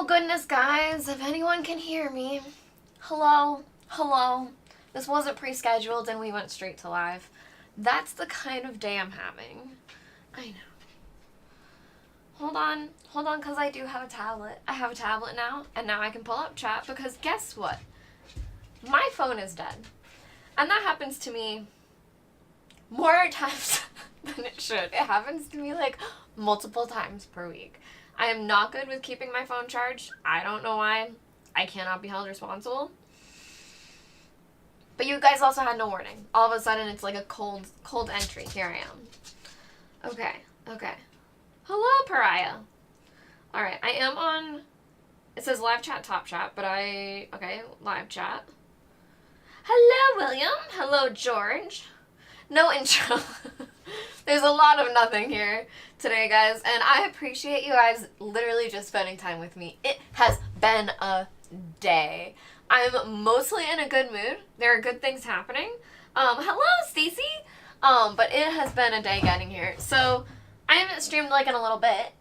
goodness, guys, if anyone can hear me, hello, hello. This wasn't pre-scheduled and we went straight to live. That's the kind of day I'm having. I know. Hold on, because I do have a tablet. I have a tablet now, and now I can pull up chat because guess what? My phone is dead. And that happens to me more times than it should. It happens to me like multiple times per week. I am not good with keeping my phone charged. I don't know why. I cannot be held responsible. But you guys also had no warning. All of a sudden, it's like a cold entry. Here I am. Okay. Hello, Pariah. Alright, I am on... It says live chat, top chat, but okay, live chat. Hello, William. Hello, George. No intro. There's a lot of nothing here today, guys, and I appreciate you guys literally just spending time with me. It has been a day. I'm mostly in a good mood. There are good things happening. Hello, Stacy. But it has been a day getting here. So I haven't streamed like in a little bit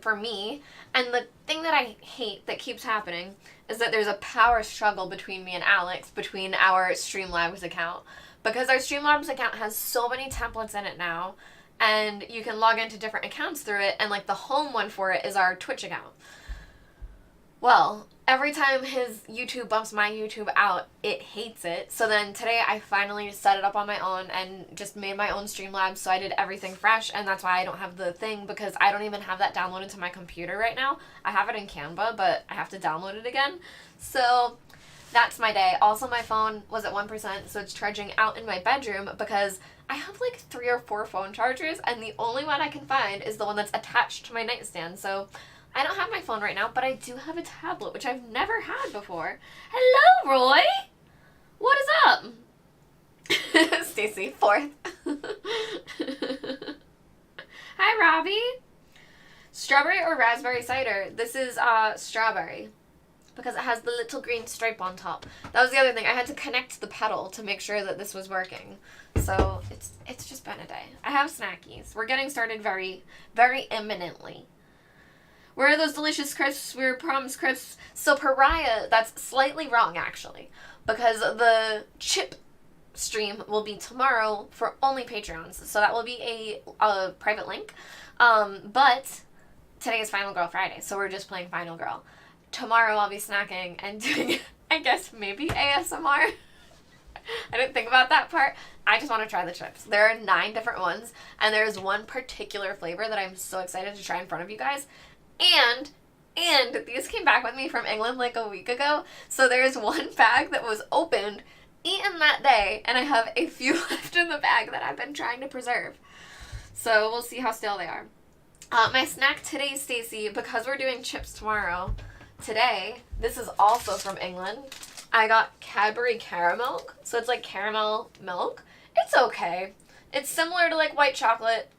for me, and the thing that I hate that keeps happening is that there's a power struggle between me and Alex, between our Streamlabs account, because our Streamlabs account has so many templates in it now, and you can log into different accounts through it, and like the home one for it is our Twitch account. Well, every time his YouTube bumps my YouTube out, it hates it. So then today I finally set it up on my own and just made my own Streamlabs, so I did everything fresh, and that's why I don't have the thing, because I don't even have that downloaded to my computer right now. I have it in Canva, but I have to download it again. So that's my day. Also, my phone was at 1%, so it's charging out in my bedroom because I have like 3 or 4 phone chargers, and the only one I can find is the one that's attached to my nightstand. So I don't have my phone right now, but I do have a tablet, which I've never had before. Hello, Roy! What is up? Stacy, 4th. Hi, Robbie. Strawberry or raspberry cider? This is strawberry, because it has the little green stripe on top. That was the other thing. I had to connect the pedal to make sure that this was working. So it's just been a day. I have snackies. We're getting started very, very imminently. Where are those delicious crisps? We were promised crisps. So Pariah, that's slightly wrong actually, because the chip stream will be tomorrow for only Patreons. So that will be a private link. But today is Final Girl Friday, so we're just playing Final Girl. Tomorrow I'll be snacking and doing, I guess, maybe ASMR. I didn't think about that part. I just want to try the chips. There are 9 different ones, and there's one particular flavor that I'm so excited to try in front of you guys. And these came back with me from England like a week ago. So there's one bag that was opened, eaten that day, and I have a few left in the bag that I've been trying to preserve. So we'll see how stale they are. My snack today, Stacy, because we're doing chips tomorrow, today, this is also from England. I got Cadbury Caramel. So it's like caramel milk. It's okay. It's similar to like white chocolate.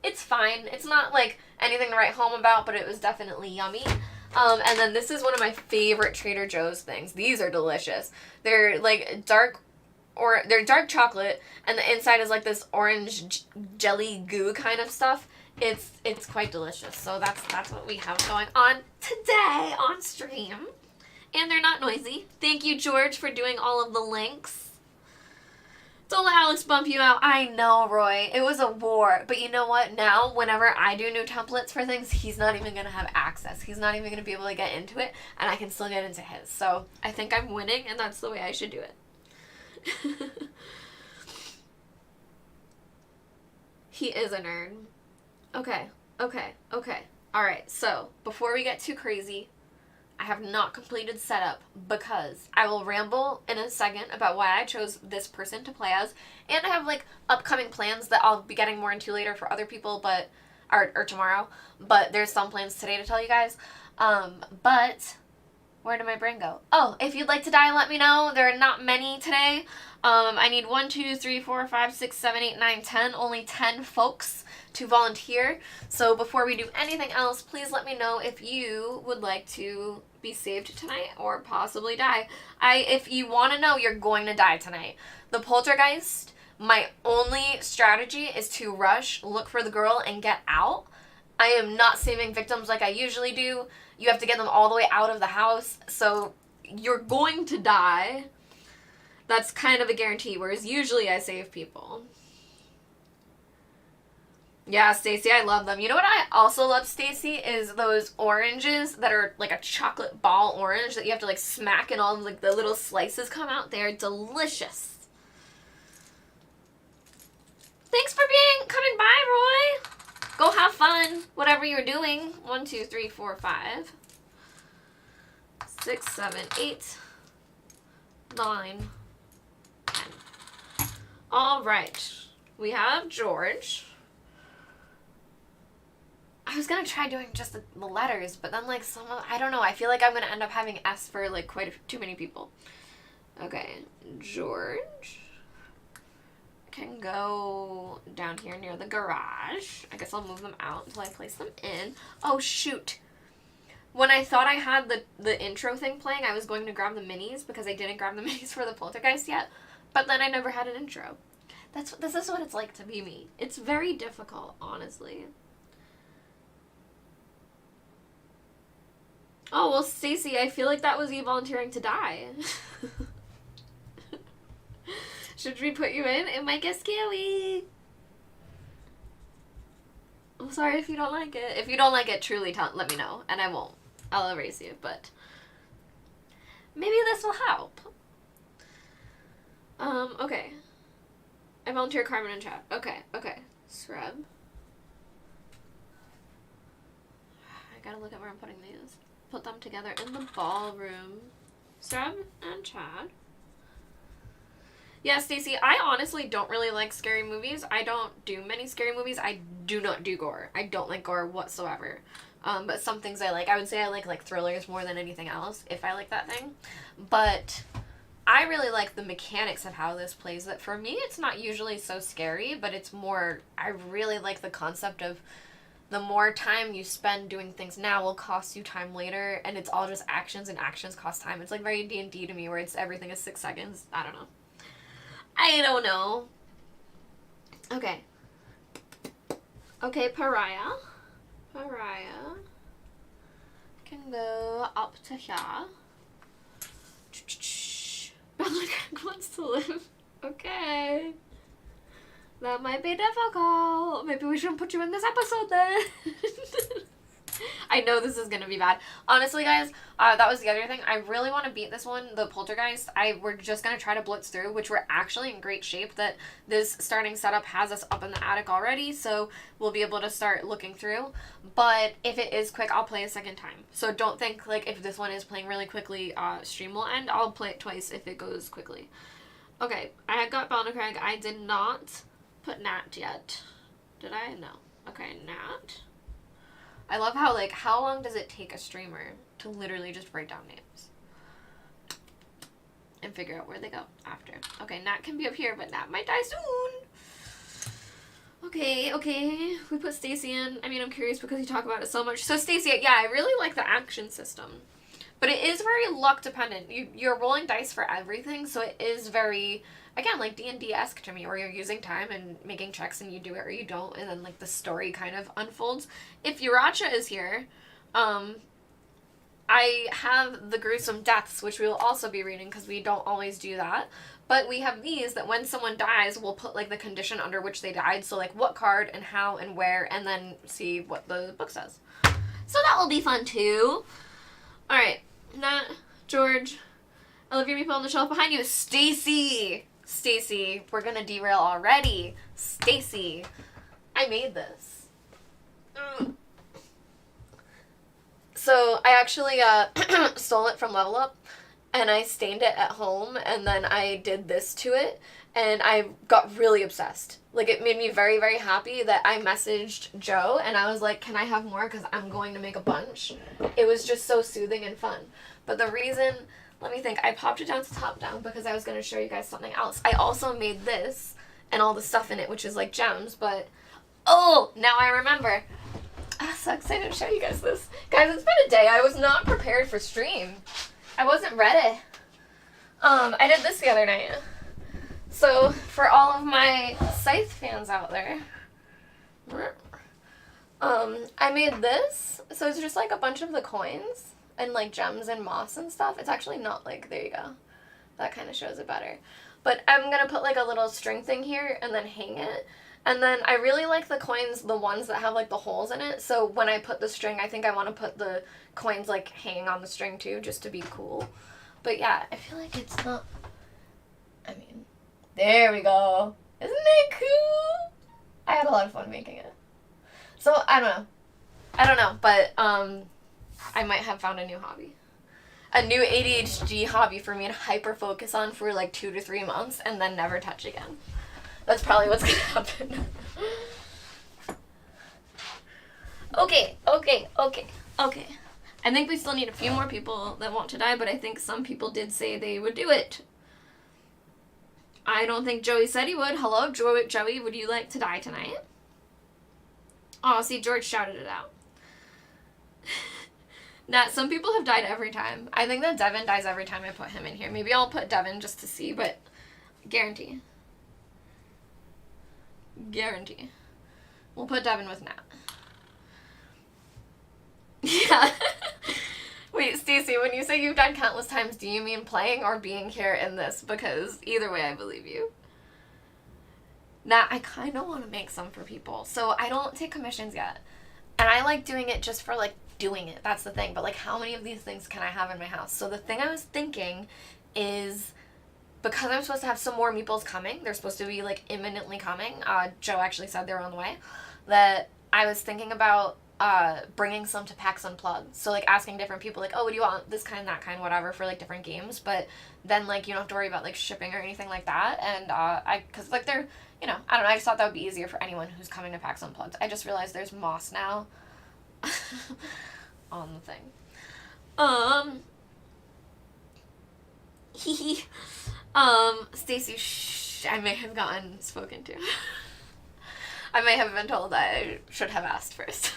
It's fine. It's not like anything to write home about, but it was definitely yummy. And then this is one of my favorite Trader Joe's things. These are delicious. They're like they're dark chocolate, and the inside is like this orange jelly goo kind of stuff. It's quite delicious. So that's what we have going on today on stream. And they're not noisy. Thank you, George, for doing all of the links. Don't let Alex bump you out. I know, Roy. It was a war. But you know what? Now, whenever I do new templates for things, he's not even going to have access. He's not even going to be able to get into it, and I can still get into his. So I think I'm winning, and that's the way I should do it. He is a nerd. Okay. All right, so before we get too crazy, I have not completed setup because I will ramble in a second about why I chose this person to play as, and I have like upcoming plans that I'll be getting more into later for other people, but or tomorrow. But there's some plans today to tell you guys. But where did my brain go? Oh, if you'd like to die, let me know. There are not many today. I need 1, 2, 3, 4, 5, 6, 7, 8, 9, 10. Only 10 folks to volunteer. So before we do anything else, please let me know if you would like to be saved tonight or possibly die. If you want to know, you're going to die tonight. The Poltergeist, my only strategy is to rush, look for the girl, and get out. I am not saving victims like I usually do. You have to get them all the way out of the house, so you're going to die. That's kind of a guarantee, whereas usually I save people. Yeah, Stacy, I love them. You know what I also love, Stacy, is those oranges that are like a chocolate ball orange that you have to like smack and all of like the little slices come out. They're delicious. Thanks for coming by, Roy. Go have fun, whatever you're doing. 1, 2, 3, 4, 5, 6, 7, 8, 9, 10. All right, we have George. I was gonna try doing just the letters, but then like I don't know, I feel like I'm gonna end up having S for like too many people. Okay, George can go down here near the garage. I guess I'll move them out until I place them in. Oh shoot. When I thought I had the intro thing playing, I was going to grab the minis because I didn't grab the minis for the Poltergeist yet, but then I never had an intro. This is what it's like to be me. It's very difficult, honestly. Oh, well, Stacey, I feel like that was you volunteering to die. Should we put you in? It might get scary. I'm sorry if you don't like it. If you don't like it, truly let me know, and I won't. I'll erase you, but maybe this will help. Okay. I volunteer Carmen in chat. Okay. Scrub. I gotta look at where I'm putting these. Put them together in the ballroom. Scrub and Chad. Yeah, Stacey, I honestly don't really like scary movies. I don't do many scary movies. I do not do gore. I don't like gore whatsoever. But some things I like. I would say I like thrillers more than anything else, if I like that thing. But I really like the mechanics of how this plays. That for me, it's not usually so scary, but it's more, I really like the concept of the more time you spend doing things now will cost you time later, and it's all just actions, and actions cost time. It's like very D&D to me, where it's everything is 6 seconds. I don't know. Okay, Pariah can go up to here. Bella wants to live. Okay. That might be difficult. Maybe we shouldn't put you in this episode then. I know this is going to be bad. Honestly, guys, that was the other thing. I really want to beat this one, the Poltergeist. We're just going to try to blitz through, which we're actually in great shape that this starting setup has us up in the attic already, so we'll be able to start looking through. But if it is quick, I'll play a second time. So don't think, like, if this one is playing really quickly, stream will end. I'll play it twice if it goes quickly. Okay, I got Belna Craig. I did not put Nat yet. Did I? No. Okay, Nat. I love how, like, how long does it take a streamer to literally just write down names? And figure out where they go after. Okay, Nat can be up here, but Nat might die soon. Okay. We put Stacy in. I mean, I'm curious because you talk about it so much. So, Stacy, yeah, I really like the action system. But it is very luck dependent. You're rolling dice for everything, so it is very, again, like D&D-esque to me, where you're using time and making checks and you do it or you don't, and then, like, the story kind of unfolds. If Uracha is here, I have the gruesome deaths, which we will also be reading because we don't always do that. But we have these that when someone dies, we'll put, like, the condition under which they died. So, like, what card and how and where, and then see what the book says. So that will be fun, too. All right. Nat, George, I love your meatball on the shelf behind you. Stacy, we're gonna derail already. Stacy, I made this. So I actually stole it from Level Up, and I stained it at home, and then I did this to it, and I got really obsessed. Like, it made me very, very happy that I messaged Joe, and I was like, can I have more? Because I'm going to make a bunch. It was just so soothing and fun. But the reason, let me think, I popped it down to top down because I was going to show you guys something else. I also made this and all the stuff in it, which is like gems, but, oh, now I remember. I'm so excited to show you guys this. Guys, it's been a day. I was not prepared for stream. I wasn't ready. I did this the other night. So, for all of my Scythe fans out there, I made this, so it's just like a bunch of the coins and like gems and moss and stuff. It's actually not like, there you go. That kind of shows it better. But I'm going to put like a little string thing here and then hang it. And then I really like the coins, the ones that have like the holes in it. So when I put the string, I think I want to put the coins like hanging on the string too, just to be cool. But yeah, I feel like it's not, I mean, there we go. Isn't it cool? I had a lot of fun making it. So I don't know, but I might have found a new hobby. A new ADHD hobby for me to hyper focus on for like 2 to 3 months and then never touch again. That's probably what's gonna happen. Okay. I think we still need a few more people that want to die, but I think some people did say they would do it. I don't think Joey said he would. Hello, Joey, would you like to die tonight? Oh, see, George shouted it out. Nah, some people have died every time. I think that Devin dies every time I put him in here. Maybe I'll put Devin just to see, but guarantee. Guarantee. We'll put Devin with Nat. Yeah. Wait, Stacey, when you say you've died countless times, do you mean playing or being here in this? Because either way, I believe you. Nat, I kind of want to make some for people. So I don't take commissions yet. And I like doing it just for, like, doing it. That's the thing. But, like, how many of these things can I have in my house? So the thing I was thinking is, because I'm supposed to have some more meeples coming, they're supposed to be, like, imminently coming. Joe actually said they were on the way. That I was thinking about bringing some to PAX Unplugged. So, like, asking different people, like, oh, what do you want? This kind, that kind, whatever, for, like, different games. But then, like, you don't have to worry about, like, shipping or anything like that. And, because, like, they're, you know, I don't know, I just thought that would be easier for anyone who's coming to PAX Unplugged. I just realized there's moss now on the thing. Stacey, shh, I may have gotten spoken to. I may have been told I should have asked first.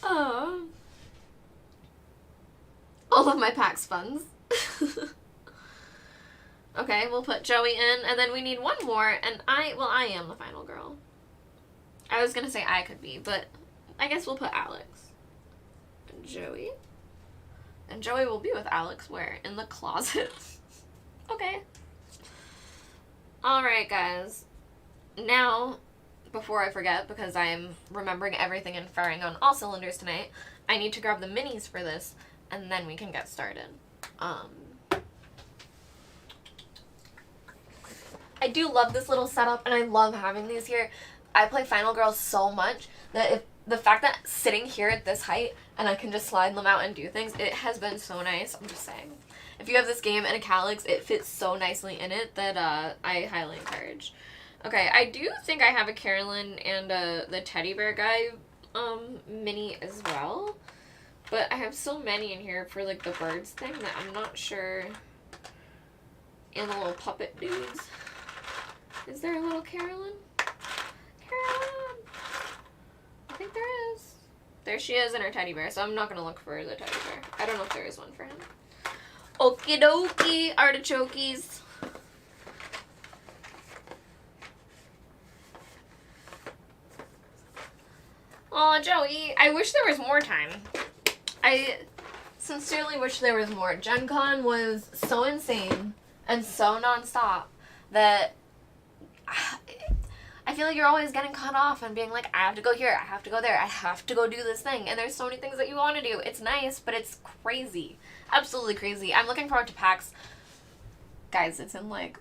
All of my PAX funds. Okay, we'll put Joey in, and then we need one more, and I am the final girl. I was gonna say I could be, but I guess we'll put Alex. And Joey. And Joey will be with Alex where? In the closet. Okay. Alright, guys. Now, before I forget, because I am remembering everything and firing on all cylinders tonight, I need to grab the minis for this, and then we can get started. I do love this little setup, and I love having these here. I play Final Girl so much that if the fact that sitting here at this height and I can just slide them out and do things, it has been so nice. I'm just saying. If you have this game and a Calyx, it fits so nicely in it that I highly encourage. Okay, I do think I have a Carolyn and the teddy bear guy mini as well. But I have so many in here for like the birds thing that I'm not sure. And the little puppet dudes. Is there a little Carolyn? Carolyn! I think there is. There she is in her teddy bear, so I'm not going to look for the teddy bear. I don't know if there is one for him. Okie dokie, artichokies. Aw, Joey, I wish there was more time. I sincerely wish there was more. Gen Con was so insane and so nonstop that I feel like you're always getting cut off and being like, I have to go here, I have to go there, I have to go do this thing. And there's so many things that you want to do. It's nice, but it's crazy. Absolutely crazy. I'm looking forward to PAX. Guys, it's in like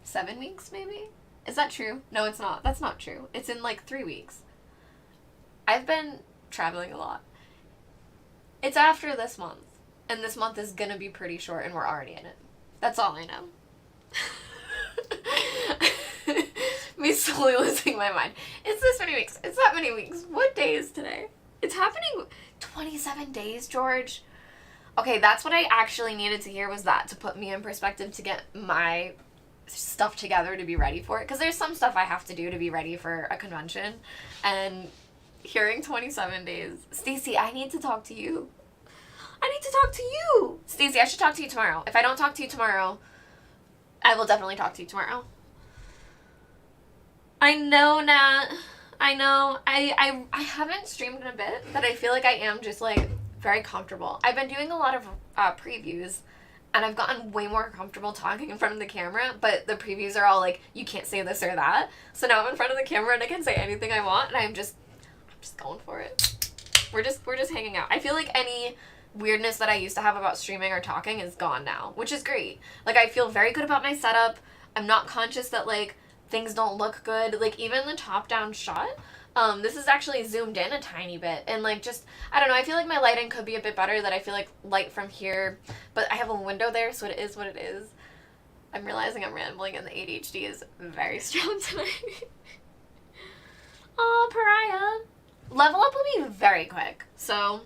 7 weeks, maybe? Is that true? No, it's not. That's not true. It's in like 3 weeks. I've been traveling a lot. It's after this month. And this month is gonna be pretty short and we're already in it. That's all I know. Me slowly losing my mind. It's this many weeks. It's that many weeks. What day is today? It's happening 27 days, George. Okay, that's what I actually needed to hear, was that, to put me in perspective, to get my stuff together to be ready for it. Because there's some stuff I have to do to be ready for a convention. And hearing 27 days. Stacey, I need to talk to you. I need to talk to you. Stacey, I should talk to you tomorrow. If I don't talk to you tomorrow, I will definitely talk to you tomorrow. 'Cause I need to talk to you. I need to talk to you. Stacey, I should talk to you tomorrow. If I don't talk to you tomorrow, I will definitely talk to you tomorrow. 'Cause I need to talk to you tomorrow. If I don't talk to you tomorrow, I will definitely talk to you tomorrow. I know, Nat. I know. I haven't streamed in a bit, but I feel like I am just like very comfortable. I've been doing a lot of previews, and I've gotten way more comfortable talking in front of the camera, but the previews are all like, you can't say this or that. So now I'm in front of the camera and I can say anything I want, and I'm just going for it. We're just hanging out. I feel like any weirdness that I used to have about streaming or talking is gone now, which is great. Like, I feel very good about my setup. I'm not conscious that like things don't look good. Like, even the top-down shot, this is actually zoomed in a tiny bit, and like, just, I don't know, I feel like my lighting could be a bit better, that I feel like light from here, but I have a window there, so it is what it is. I'm realizing I'm rambling and the ADHD is very strong tonight. Aw, Pariah. Level up will be very quick, so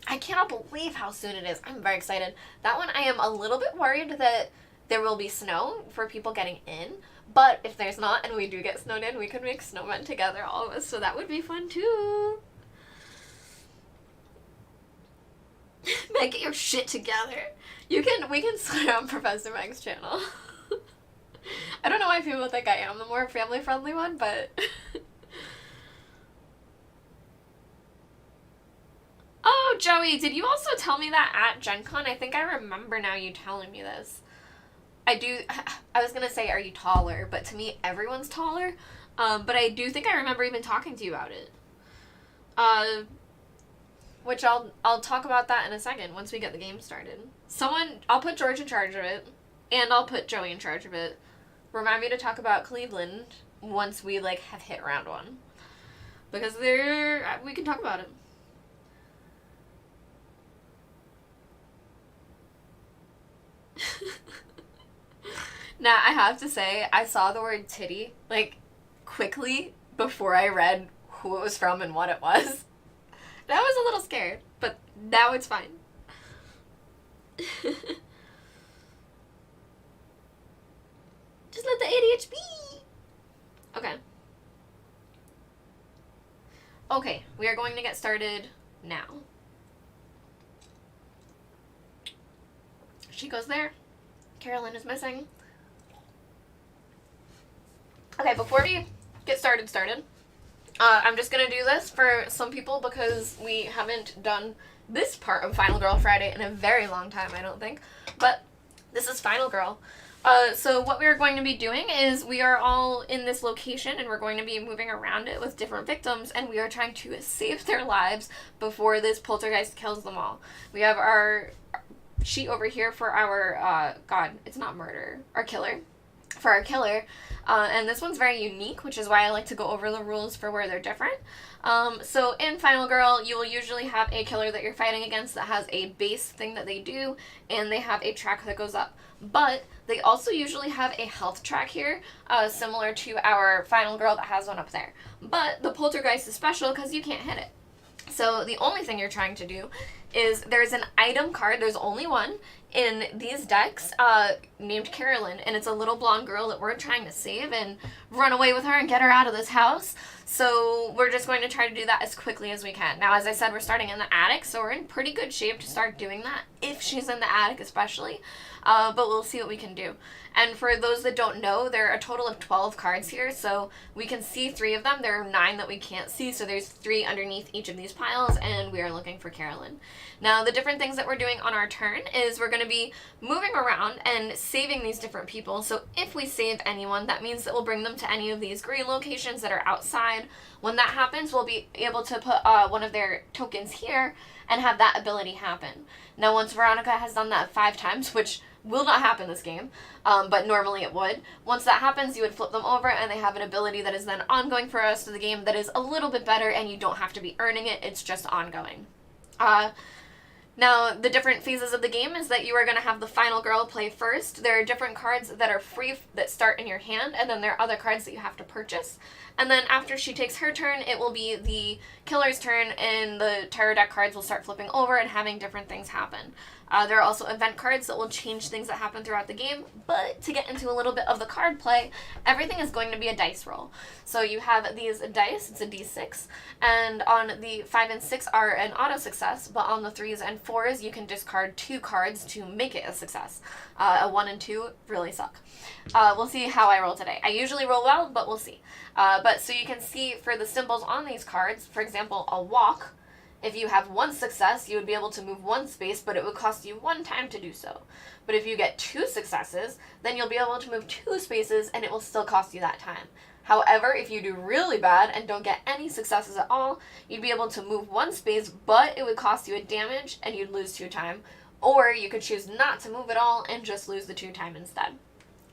I cannot believe how soon it is. I'm very excited. That one, I am a little bit worried that there will be snow for people getting in, but if there's not and we do get snowed in, we could make snowmen together, all of us, so that would be fun too. Meg, get your shit together. We can swear on Professor Meg's channel. I don't know why people think I am the more family-friendly one, but... Oh, Joey, did you also tell me that at Gen Con? I think I remember now you telling me this. I was going to say, are you taller? But to me, everyone's taller. But I do think I remember even talking to you about it. Which I'll talk about that in a second once we get the game started. I'll put George in charge of it, and I'll put Joey in charge of it. Remind me to talk about Cleveland once we, like, have hit round 1. Because we can talk about it. Now, I have to say, I saw the word titty, like, quickly before I read who it was from and what it was. And I was a little scared, but now it's fine. Just let the ADHD be. Okay. Okay, we are going to get started now. She goes there. Carolyn is missing. Okay, before we get started, I'm just going to do this for some people because we haven't done this part of Final Girl Friday in a very long time, I don't think. But this is Final Girl. So what we're going to be doing is we are all in this location and we're going to be moving around it with different victims, and we are trying to save their lives before this poltergeist kills them all. We have our sheet over here for our, it's not murder, our killer. For our killer, and this one's very unique, which is why I like to go over the rules for where they're different. So in Final Girl, you will usually have a killer that you're fighting against that has a base thing that they do, and they have a track that goes up. But they also usually have a health track here, similar to our Final Girl that has one up there. But the Poltergeist is special because you can't hit it. So the only thing you're trying to do is there's an item card, there's only one, in these decks named Carolyn, and it's a little blonde girl that we're trying to save and run away with her and get her out of this house. So we're just going to try to do that as quickly as we can. Now, as I said, we're starting in the attic, so we're in pretty good shape to start doing that, if she's in the attic especially, but we'll see what we can do. And for those that don't know, there are a total of 12 cards here, so we can see 3 of them. There are 9 that we can't see, so there's 3 underneath each of these piles, and we are looking for Carolyn. Now, the different things that we're doing on our turn is we're going to be moving around and saving these different people. So if we save anyone, that means that we'll bring them to any of these green locations that are outside. When that happens, we'll be able to put one of their tokens here and have that ability happen. Now, once Veronica has done that 5 times, which will not happen this game, but normally it would. Once that happens, you would flip them over, and they have an ability that is then ongoing for the rest of the game that is a little bit better, and you don't have to be earning it, it's just ongoing. Now, the different phases of the game is that you are going to have the Final Girl play first. There are different cards that are free that start in your hand, and then there are other cards that you have to purchase. And then after she takes her turn, it will be the killer's turn, and the terror deck cards will start flipping over and having different things happen. There are also event cards that will change things that happen throughout the game, but to get into a little bit of the card play, everything is going to be a dice roll. So you have these dice, it's a d6, and on the 5 and 6 are an auto success, but on the 3s and 4s you can discard 2 cards to make it a success. A 1 and 2 really suck. We'll see how I roll today. I usually roll well, but we'll see. But so you can see for the symbols on these cards, for example, a walk, if you have 1 success, you would be able to move 1 space, but it would cost you 1 time to do so. But if you get 2 successes, then you'll be able to move 2 spaces, and it will still cost you that time. However, if you do really bad and don't get any successes at all, you'd be able to move 1 space, but it would cost you a damage, and you'd lose 2 time. Or you could choose not to move at all and just lose the 2 time instead.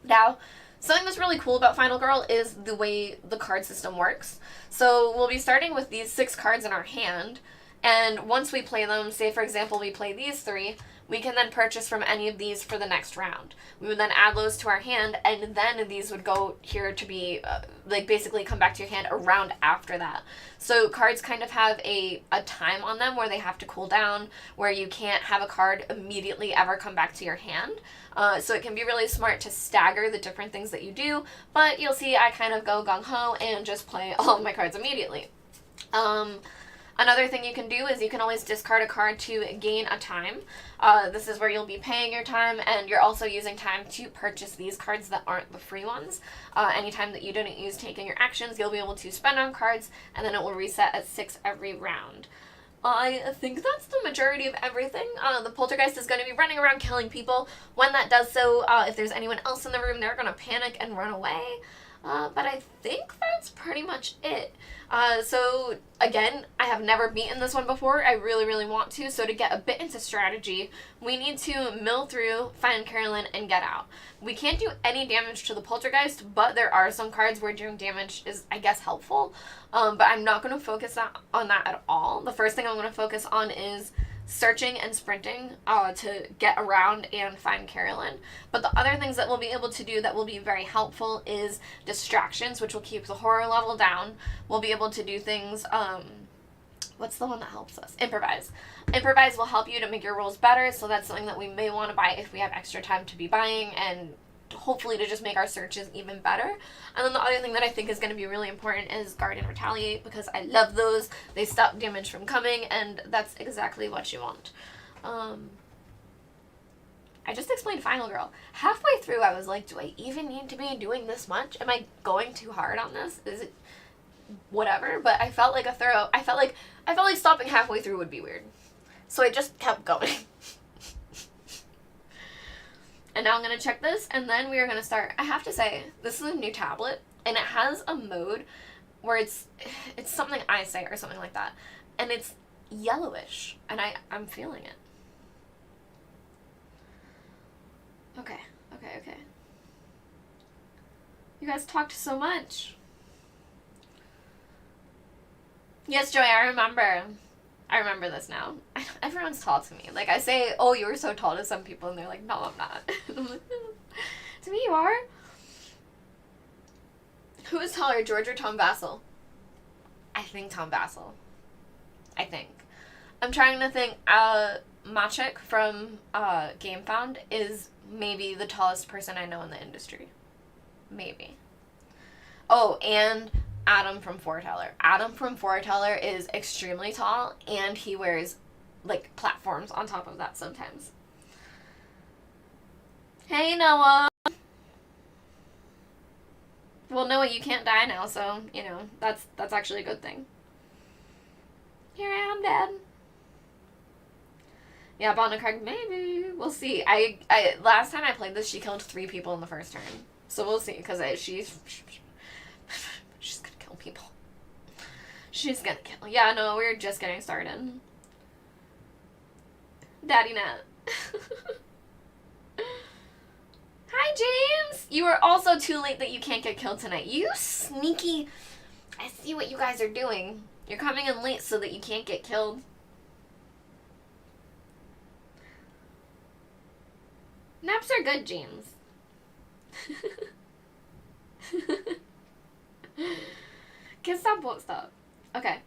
Now, something that's really cool about Final Girl is the way the card system works. So we'll be starting with these 6 cards in our hand, and once we play them, say for example we play these 3, we can then purchase from any of these for the next round. We would then add those to our hand, and then these would go here to be, basically come back to your hand a round after that. So cards kind of have a time on them where they have to cool down, where you can't have a card immediately ever come back to your hand. So it can be really smart to stagger the different things that you do, but you'll see I kind of go gung-ho and just play all of my cards immediately. Another thing you can do is you can always discard a card to gain a time. This is where you'll be paying your time, and you're also using time to purchase these cards that aren't the free ones. Anytime that you didn't use taking your actions, you'll be able to spend on cards, and then it will reset at 6 every round. I think that's the majority of everything. The Poltergeist is going to be running around killing people. When that does so, if there's anyone else in the room, they're going to panic and run away. But I think that's pretty much it. So again, I have never beaten this one before. I really, really want to. So to get a bit into strategy, we need to mill through, find Carolyn, and get out. We can't do any damage to the Poltergeist, but there are some cards where doing damage is, I guess, helpful. But I'm not going to focus on that at all. The first thing I'm going to focus on is searching and sprinting to get around and find Carolyn. But the other things that we'll be able to do that will be very helpful is distractions, which will keep the horror level down. We'll be able to do things, what's the one that helps us? Improvise. Improvise will help you to make your rolls better, so that's something that we may want to buy if we have extra time to be buying, and hopefully to just make our searches even better. And then the other thing that I think is going to be really important is guard and retaliate, because I love those. They stop damage from coming, and that's exactly what you want. I just explained Final Girl. Halfway through I was like, do I even need to be doing this much? Am I going too hard on this? Is it whatever? But I felt like I felt like stopping halfway through would be weird. So I just kept going. And now I'm going to check this, and then we are going to start. I have to say, this is a new tablet, and it has a mode where it's something I say or something like that, and it's yellowish, and I'm feeling it. Okay. You guys talked so much. Yes, Joy, I remember this now. Everyone's tall to me. Like, I say, oh, you were so tall to some people, and they're like, no, I'm not. I'm like, no. To me, you are. Who is taller, George or Tom Vassell? I think Tom Vassell. I'm trying to think. Machik from GameFound is maybe the tallest person I know in the industry. Maybe. Oh, and Adam from Foreteller. Adam from Foreteller is extremely tall, and he wears, like, platforms on top of that sometimes. Hey, Noah! Well, Noah, you can't die now, so, you know, that's actually a good thing. Here I am, Dad. Yeah, Bonda Craig, maybe. We'll see. I last time I played this, she killed 3 people in the first turn. So we'll see, because she's gonna kill people. She's gonna kill. Yeah, no, we're just getting started. Daddy Nat. Hi, James! You are also too late that you can't get killed tonight. You sneaky... I see what you guys are doing. You're coming in late so that you can't get killed. Naps are good, James. Kiss stop, won't stop. Okay.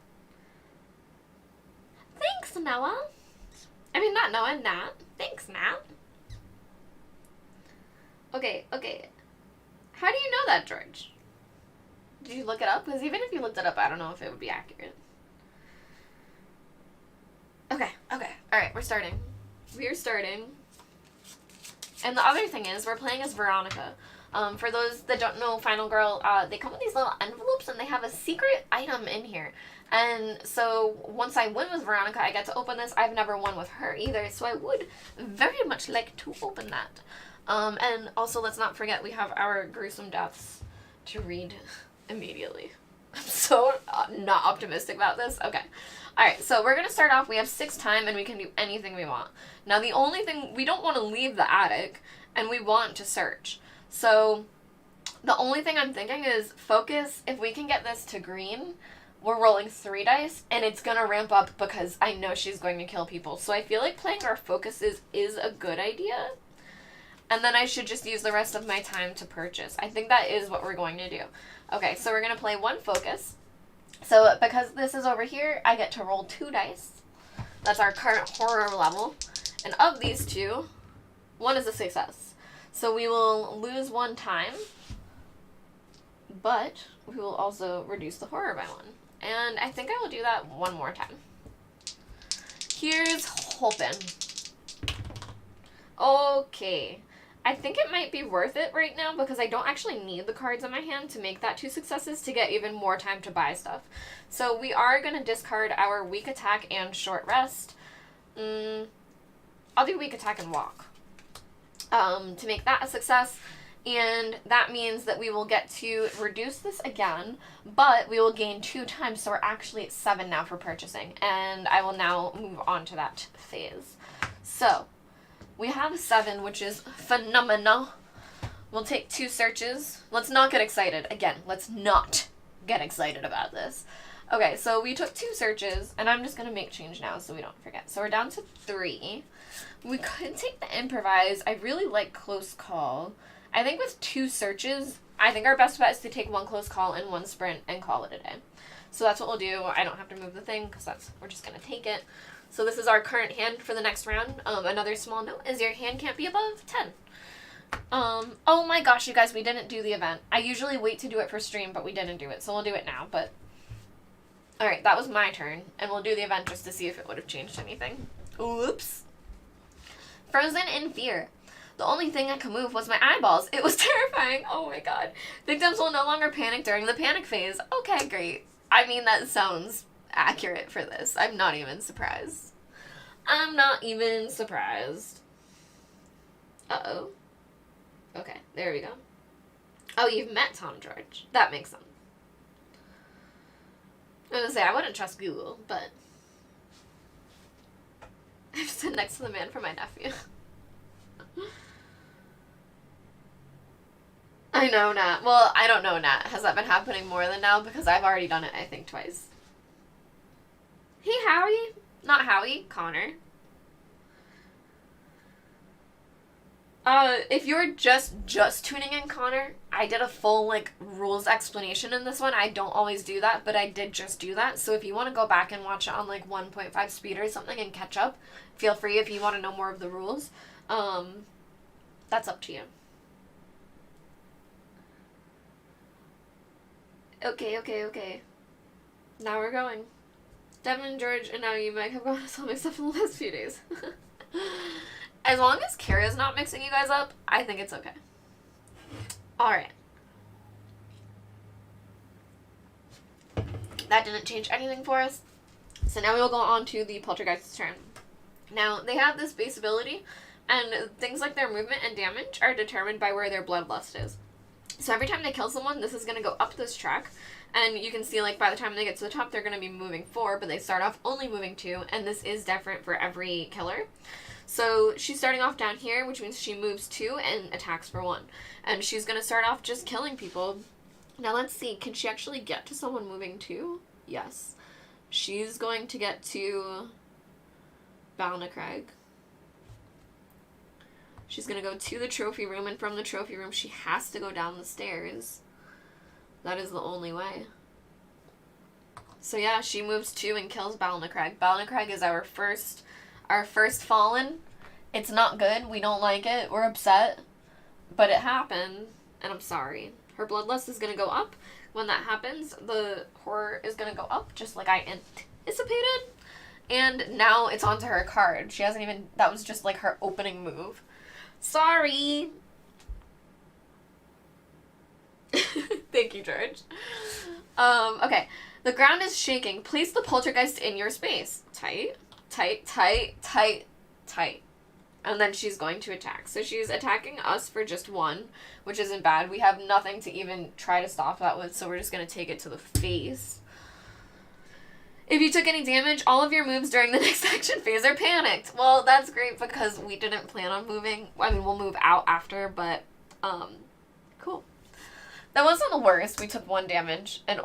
Thanks, Noah. I mean, not Noah, Nat. Thanks, Nat. Okay. How do you know that, George? Did you look it up? Because even if you looked it up, I don't know if it would be accurate. Okay. Alright, we're starting. We're starting. And the other thing is, we're playing as Veronica. For those that don't know Final Girl, they come with these little envelopes and they have a secret item in here. And so once I win with Veronica, I get to open this. I've never won with her either, so I would very much like to open that. And also, let's not forget, we have our gruesome deaths to read immediately. I'm so not optimistic about this. Okay. Alright, so we're going to start off. We have 6 time, and we can do anything we want. Now, the only thing, we don't want to leave the attic, and we want to search. So, the only thing I'm thinking is focus. If we can get this to green, we're rolling 3 dice, and it's going to ramp up because I know she's going to kill people. So I feel like playing our focuses is a good idea. And then I should just use the rest of my time to purchase. I think that is what we're going to do. Okay, so we're going to play 1 focus. So because this is over here, I get to roll 2 dice. That's our current horror level. And of these 2, 1 is a success. So we will lose 1 time, but we will also reduce the horror by 1. And I think I will do that 1 more time. Here's hoping. Okay. I think it might be worth it right now because I don't actually need the cards in my hand to make that 2 successes to get even more time to buy stuff. So we are going to discard our weak attack and short rest. I'll do weak attack and walk to make that a success. And that means that we will get to reduce this again, but we will gain 2 times, so we're actually at 7 now for purchasing. And I will now move on to that phase. So we have 7, which is phenomenal. We'll take 2 searches. Let's not get excited. Again, let's not get excited about this. Okay, so we took 2 searches, and I'm just going to make change now so we don't forget. So we're down to 3. We could take the improvise. I really like close call. I think with 2 searches, I think our best bet is to take 1 close call and 1 sprint and call it a day. So that's what we'll do. I don't have to move the thing because we're just going to take it. So this is our current hand for the next round. Another small note is your hand can't be above 10. Oh my gosh, you guys, we didn't do the event. I usually wait to do it for stream, but we didn't do it, so we'll do it now. But alright, that was my turn, and we'll do the event just to see if it would have changed anything. Oops. Frozen in fear. The only thing I could move was my eyeballs. It was terrifying. Oh my god. Victims will no longer panic during the panic phase. Okay, great. I mean, that sounds accurate for this. I'm not even surprised. I'm not even surprised. Uh-oh. Okay, there we go. Oh, you've met Tom George. That makes sense. I was gonna say, I wouldn't trust Google, but I've stood next to the man for my nephew. I know, Nat. Well, I don't know, Nat. Has that been happening more than now? Because I've already done it, I think, twice. Hey, Howie. Not Howie. Connor. If you're just tuning in, Connor, I did a full, rules explanation in this one. I don't always do that, but I did just do that. So if you want to go back and watch it on, 1.5 speed or something and catch up, feel free if you want to know more of the rules. That's up to you. Okay. Now we're going. Devin and George and now you might have gone to some stuff in the last few days. As long as Kara's not mixing you guys up, I think it's okay. Alright. That didn't change anything for us. So now we will go on to the Poltergeist's turn. Now, they have this base ability, and things like their movement and damage are determined by where their bloodlust is. So every time they kill someone, this is going to go up this track, and you can see, by the time they get to the top, they're going to be moving 4, but they start off only moving 2, and this is different for every killer. So she's starting off down here, which means she moves 2 and attacks for 1. And she's going to start off just killing people. Now let's see, can she actually get to someone moving 2? Yes. She's going to get to Balnacraig. She's going to go to the trophy room, and from the trophy room, she has to go down the stairs. That is the only way. So yeah, she moves to and kills Balnacrag. Balnacrag is our first fallen. It's not good. We don't like it. We're upset. But it happened, and I'm sorry. Her bloodlust is gonna go up. When that happens, the horror is gonna go up, just like I anticipated. And now it's onto her card. She hasn't even... That was just, like, her opening move. Sorry! Thank you, George. Okay. The ground is shaking. Place the poltergeist in your space. Tight, tight, tight, tight, tight. And then she's going to attack. So she's attacking us for just one, which isn't bad. We have nothing to even try to stop that with, so we're just going to take it to the face. If you took any damage, all of your moves during the next action phase are panicked. Well, that's great because we didn't plan on moving. I mean, we'll move out after, but, cool. That wasn't the worst. We took 1 damage, and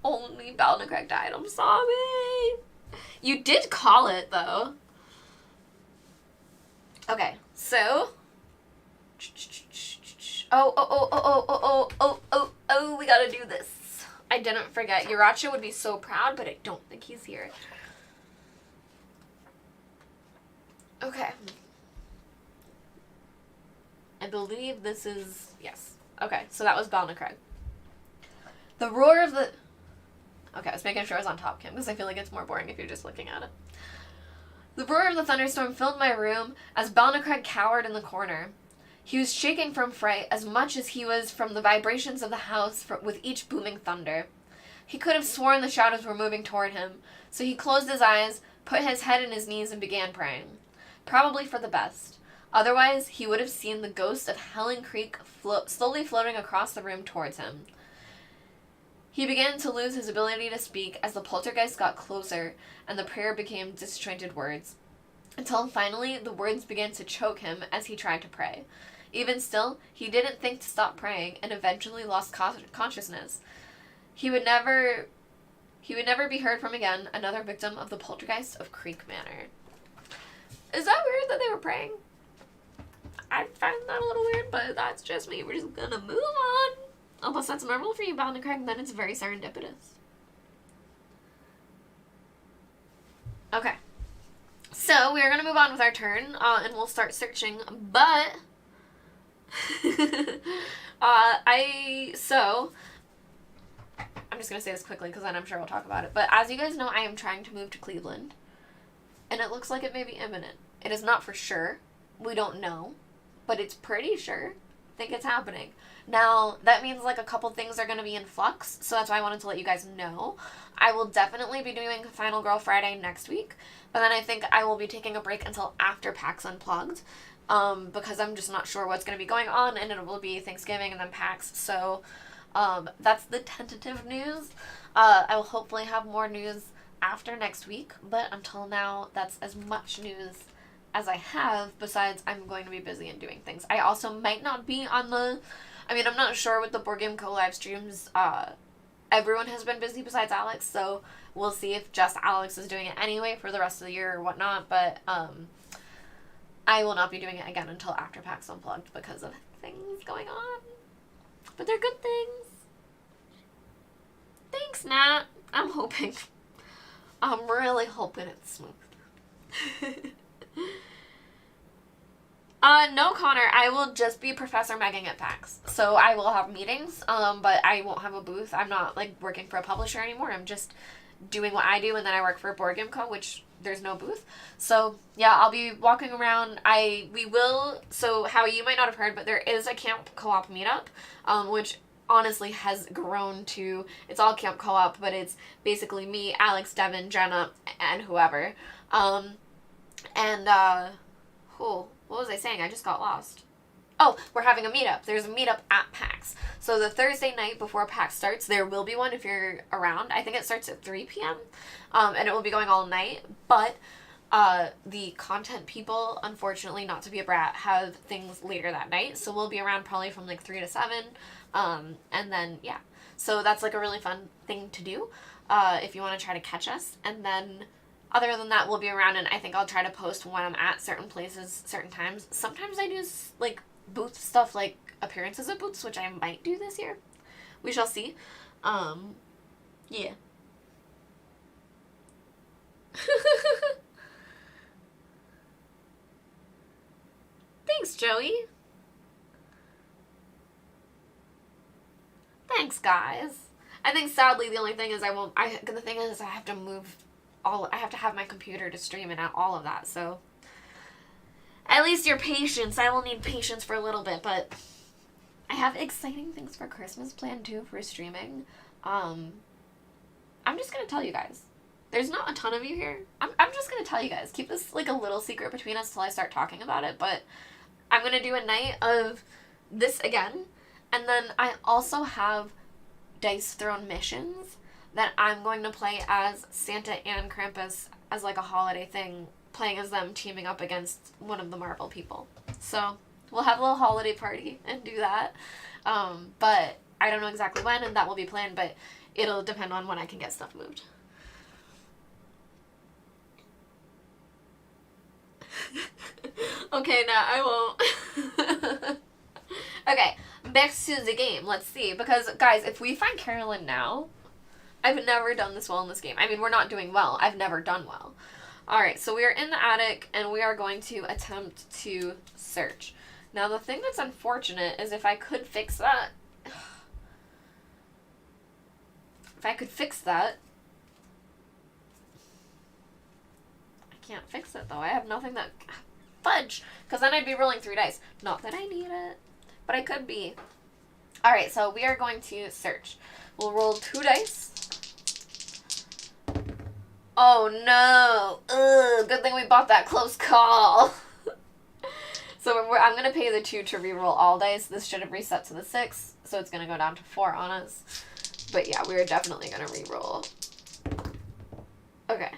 only Balnacrag died. I'm sorry. You did call it, though. Okay, so... Oh, we gotta do this. I didn't forget. Yuracha would be so proud, but I don't think he's here. Okay. I believe this is... Yes. Okay, so that was Balnacrag. The roar of the... Okay, I was making sure I was on top, Kim, because I feel like it's more boring if you're just looking at it. The roar of the thunderstorm filled my room as Balnacrag cowered in the corner. He was shaking from fright as much as he was from the vibrations of the house with each booming thunder. He could have sworn the shadows were moving toward him, so he closed his eyes, put his head in his knees, and began praying. Probably for the best. Otherwise, he would have seen the ghost of Helen Creek slowly floating across the room towards him. He began to lose his ability to speak as the poltergeist got closer and the prayer became disjointed words, until finally the words began to choke him as he tried to pray. Even still, he didn't think to stop praying and eventually lost consciousness. He would never be heard from again, another victim of the poltergeist of Creek Manor. Is that weird that they were praying? I find that a little weird, but that's just me. We're just gonna move on. Unless that's normal for you, Balnacrag, then it's very serendipitous. Okay. So, we're gonna move on with our turn, and we'll start searching, but... I'm just gonna say this quickly, because then I'm sure we'll talk about it, but as you guys know, I am trying to move to Cleveland, and it looks like it may be imminent. It is not for sure. We don't know, but it's pretty sure. I think it's happening. Now, that means like a couple things are going to be in flux, so that's why I wanted to let you guys know. I will definitely be doing Final Girl Friday next week, but then I think I will be taking a break until after PAX Unplugged, because I'm just not sure what's going to be going on, and it will be Thanksgiving and then PAX, so that's the tentative news. I will hopefully have more news after next week, but until now, that's as much news as I have, besides I'm going to be busy and doing things. I also might not be on the... I mean, I'm not sure with the Board Game Co. live streams. Everyone has been busy besides Alex, so we'll see if just Alex is doing it anyway for the rest of the year or whatnot, but I will not be doing it again until after PAX Unplugged because of things going on. But they're good things. Thanks, Nat. I'm hoping. I'm really hoping it's smooth. No, Connor, I will just be Professor Megan at PAX. So I will have meetings, but I won't have a booth. I'm not, like, working for a publisher anymore. I'm just doing what I do, and then I work for Board Game Co., which there's no booth. So, yeah, I'll be walking around. So how you might not have heard, but there is a Camp Co-op meetup, which honestly has grown to, it's all Camp Co-op, but it's basically me, Alex, Devin, Jenna, and whoever. What was I saying? I just got lost. Oh, we're having a meetup. There's a meetup at PAX. So the Thursday night before PAX starts, there will be one if you're around. I think it starts at 3 p.m. And it will be going all night. But the content people, unfortunately, not to be a brat, have things later that night. So we'll be around probably from like 3 to 7. And then, yeah. So that's like a really fun thing to do if you want to try to catch us. And then... other than that, we'll be around, and I think I'll try to post when I'm at certain places, certain times. Sometimes I do, like, booth stuff, like appearances at booths, which I might do this year. We shall see. Yeah. Joey. Thanks, guys. I think sadly the only thing is the thing is I have to I have to have my computer to stream and all of that, so at least your patience. I will need patience for a little bit, but I have exciting things for Christmas planned too for streaming. I'm just gonna tell you guys. There's not a ton of you here. I'm just gonna tell you guys. Keep this like a little secret between us till I start talking about it, but I'm gonna do a night of this again, and then I also have dice thrown missions that I'm going to play as Santa and Krampus as like a holiday thing, playing as them teaming up against one of the Marvel people. So we'll have a little holiday party and do that. But I don't know exactly when, and that will be planned, but it'll depend on when I can get stuff moved. Okay, no, I won't. Okay, back to the game. Let's see. Because, guys, if we find Carolyn now, I've never done this well in this game. I mean, we're not doing well. I've never done well. Alright, so we are in the attic, and we are going to attempt to search. Now, the thing that's unfortunate is if I could fix that... If I could fix that... I can't fix it, though. I have nothing that... Fudge! Because then I'd be rolling 3 dice. Not that I need it, but I could be. Alright, so we are going to search. We'll roll 2 dice. Oh no! Ugh, good thing we bought that close call. So I'm going to pay the 2 to reroll all dice. This should have reset to the 6, so it's going to go down to 4 on us. But yeah, we're definitely going to reroll. Okay.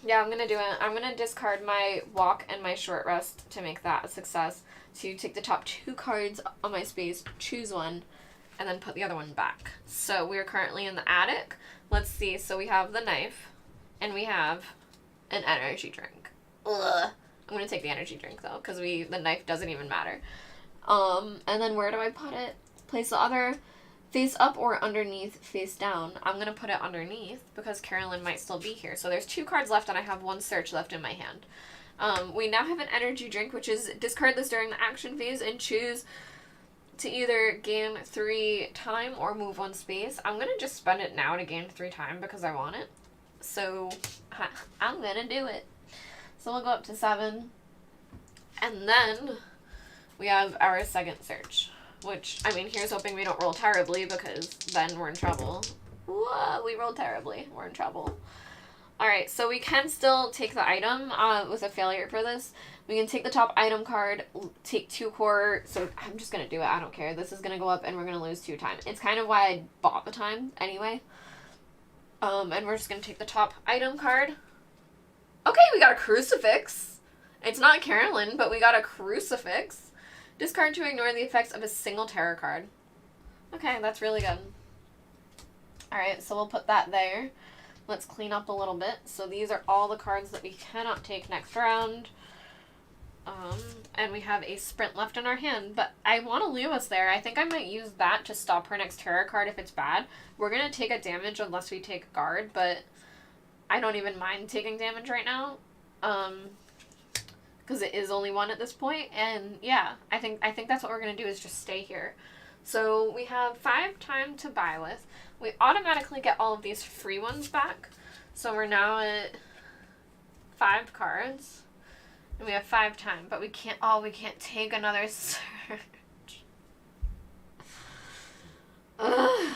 Yeah, I'm going to do it. I'm going to discard my walk and my short rest to make that a success. To take the top 2 cards on my space, choose one, and then put the other one back. So we're currently in the attic. Let's see. So we have the knife, and we have an energy drink. Ugh. I'm going to take the energy drink, though, because the knife doesn't even matter. And then where do I put it? Place the other face up or underneath, face down. I'm going to put it underneath because Carolyn might still be here. So there's 2 cards left, and I have 1 search left in my hand. We now have an energy drink, which is discard this during the action phase and choose to either gain 3 time or move 1 space. I'm going to just spend it now to gain 3 time because I want it. So I'm going to do it. So we'll go up to 7. And then we have our second search, which, I mean, here's hoping we don't roll terribly because then we're in trouble. Whoa, we rolled terribly. We're in trouble. Alright, so we can still take the item with a failure for this. We can take the top item card, take 2 core, so I'm just going to do it, I don't care. This is going to go up and we're going to lose 2 time. It's kind of why I bought the time anyway. And we're just going to take the top item card. Okay, we got a crucifix. It's not Carolyn, but we got a crucifix. Discard to ignore the effects of a single tarot card. Okay, that's really good. Alright, so we'll put that there. Let's clean up a little bit. So these are all the cards that we cannot take next round. And we have a sprint left in our hand. But I want to leave us there. I think I might use that to stop her next tarot card if it's bad. We're going to take a damage unless we take guard, but I don't even mind taking damage right now. Because it is only 1 at this point. And yeah, I think that's what we're going to do is just stay here. So we have 5 time to buy with. We automatically get all of these free ones back. So we're now at 5 cards. And we have 5 time, but we can't take another search. Ugh.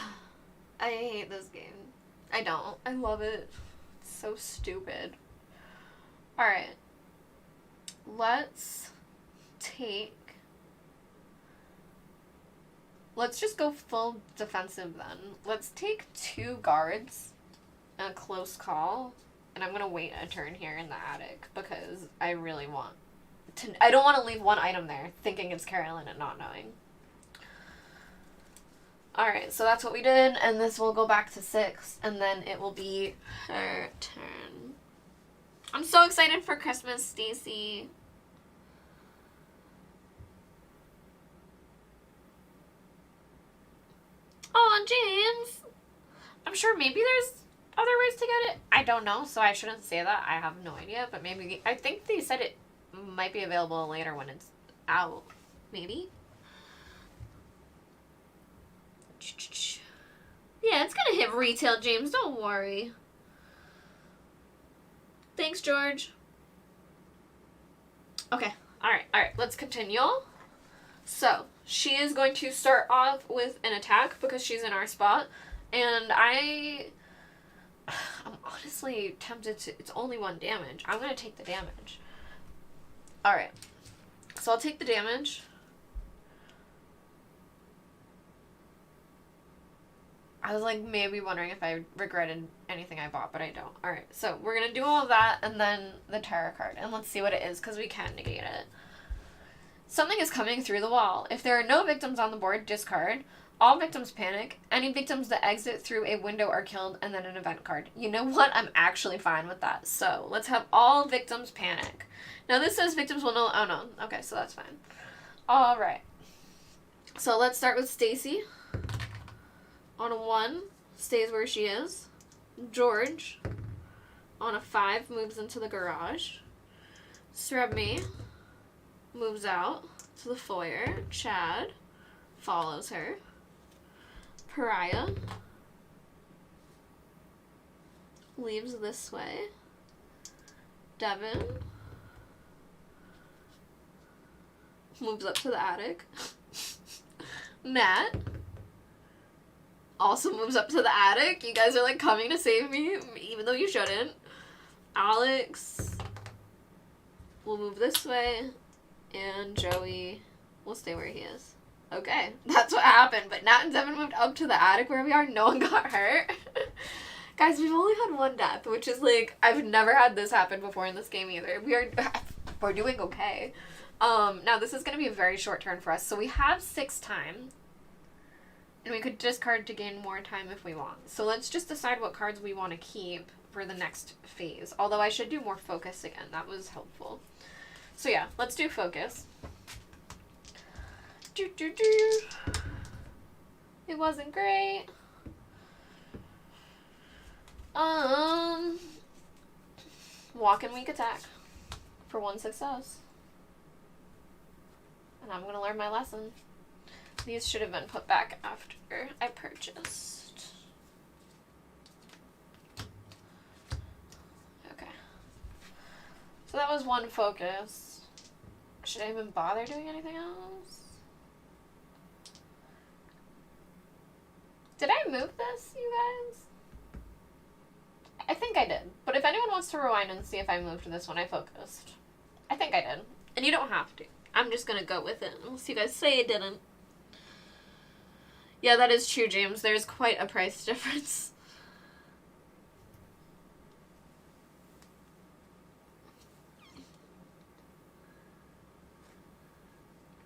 I hate this game. I don't. I love it. It's so stupid. Alright. Let's just go full defensive then. Let's take 2 guards and a close call. And I'm going to wait a turn here in the attic because I really want to... I don't want to leave 1 item there thinking it's Carolyn and not knowing. Alright, so that's what we did. And this will go back to 6. And then it will be her turn. I'm so excited for Christmas, Stacy. Oh, James. I'm sure maybe there's other ways to get it? I don't know, so I shouldn't say that. I have no idea, but maybe, I think they said it might be available later when it's out. Maybe? Yeah, it's gonna hit retail, James. Don't worry. Thanks, George. Okay. Alright. Let's continue. So, she is going to start off with an attack because she's in our spot. And I'm honestly tempted to... It's only 1 damage. I'm gonna take the damage. Alright. So I'll take the damage. I was like maybe wondering if I regretted anything I bought, but I don't. Alright, so we're going to do all of that and then the tarot card. And let's see what it is because we can negate it. Something is coming through the wall. If there are no victims on the board, discard. All victims panic. Any victims that exit through a window are killed, and then an event card. You know what? I'm actually fine with that. So let's have all victims panic. Now this says victims will know. Oh no. Okay, so that's fine. Alright. So let's start with Stacy. On a 1, stays where she is. George, on a 5, moves into the garage. Srebme moves out to the foyer. Chad follows her. Pariah leaves this way. Devin moves up to the attic. Nat also moves up to the attic. You guys are like coming to save me, even though you shouldn't. Alex will move this way, and Joey will stay where he is. Okay, that's what happened. But Nat and Devin moved up to the attic where we are. No one got hurt. Guys, we've only had 1 death, which is like, I've never had this happen before in this game either. We're doing okay. Now this is going to be a very short turn for us. So we have 6 time. And we could discard to gain more time if we want. So let's just decide what cards we want to keep for the next phase. Although I should do more focus again. That was helpful. So yeah, let's do focus. It wasn't great. Walk and weak attack for 1 success. And I'm going to learn my lesson. These should have been put back after I purchased. Okay. So that was 1 focus. Should I even bother doing anything else? Did I move this, you guys? I think I did. But if anyone wants to rewind and see if I moved this when I focused. I think I did. And you don't have to. I'm just going to go with it unless you guys say I didn't. Yeah, that is true, James. There's quite a price difference.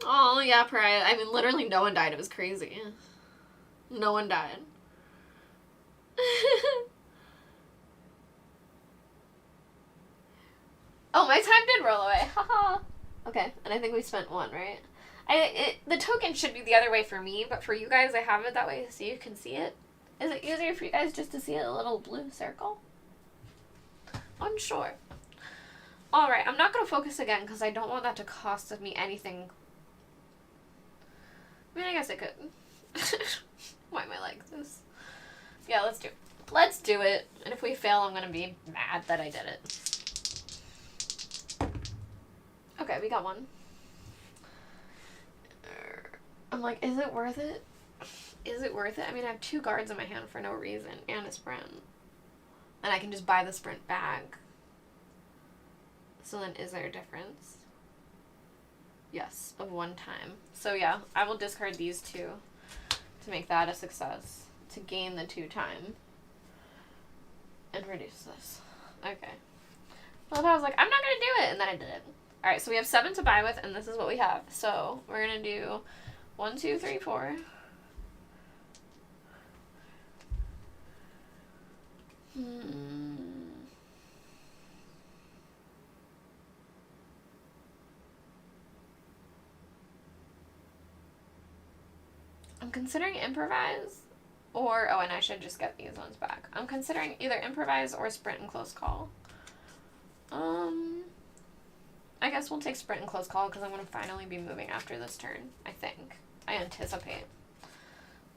Oh, yeah, Pariah. I mean, literally no one died. It was crazy. No one died. Oh, my time did roll away. Haha. Okay, and I think we spent 1, right? The token should be the other way for me, but for you guys, I have it that way so you can see it. Is it easier for you guys just to see a little blue circle? Unsure. Alright, I'm not going to focus again because I don't want that to cost me anything. I mean, I guess I could. Why am I like this? Yeah, let's do it. Let's do it. And if we fail, I'm going to be mad that I did it. Okay, we got 1. I'm like, is it worth it? Is it worth it? I mean, I have 2 guards in my hand for no reason and a sprint. And I can just buy the sprint back. So then is there a difference? Yes, of 1 time. So yeah, I will discard these 2 to make that a success. To gain the 2 time. And reduce this. Okay. Well, I was like, I'm not going to do it. And then I did it. Alright, so we have 7 to buy with, and this is what we have. So we're going to do 1, 2, 3, 4. I'm considering improvise. Or, oh, and I should just get these ones back. I'm considering either improvise or sprint and close call. I guess we'll take sprint and close call because I'm going to finally be moving after this turn, I think. I anticipate.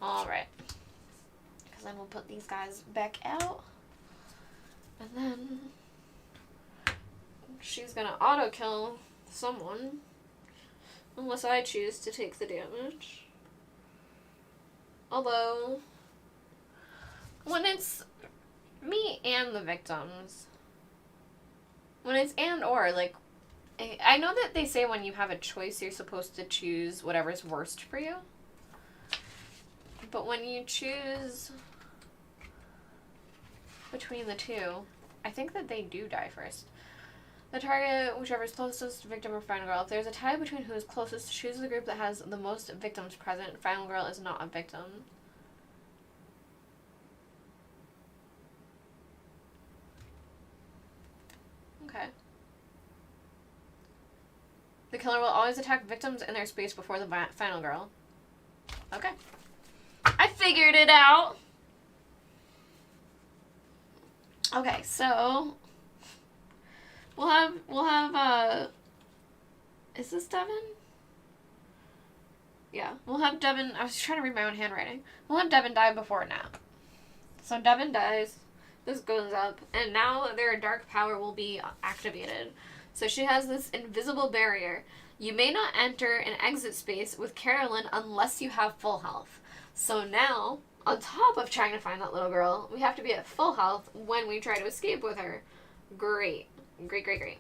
Alright. Because then we'll put these guys back out. And then she's going to auto-kill someone. Unless I choose to take the damage. Although, when it's me and the victims, when it's and or, like, I know that they say when you have a choice, you're supposed to choose whatever's worst for you. But when you choose between the two, I think that they do die first. The target, whichever is closest, victim or final girl. If there's a tie between who is closest, choose the group that has the most victims present. Final girl is not a victim. Okay. The killer will always attack victims in their space before the final girl. Okay. I figured it out! Okay, so we'll have is this Devin? Yeah, we'll have Devin. I was trying to read my own handwriting. We'll have Devin die before Nat. So Devin dies. This goes up, and now their dark power will be activated. So she has this invisible barrier. You may not enter an exit space with Carolyn unless you have full health. So now, on top of trying to find that little girl, we have to be at full health when we try to escape with her. Great. Great, great, great.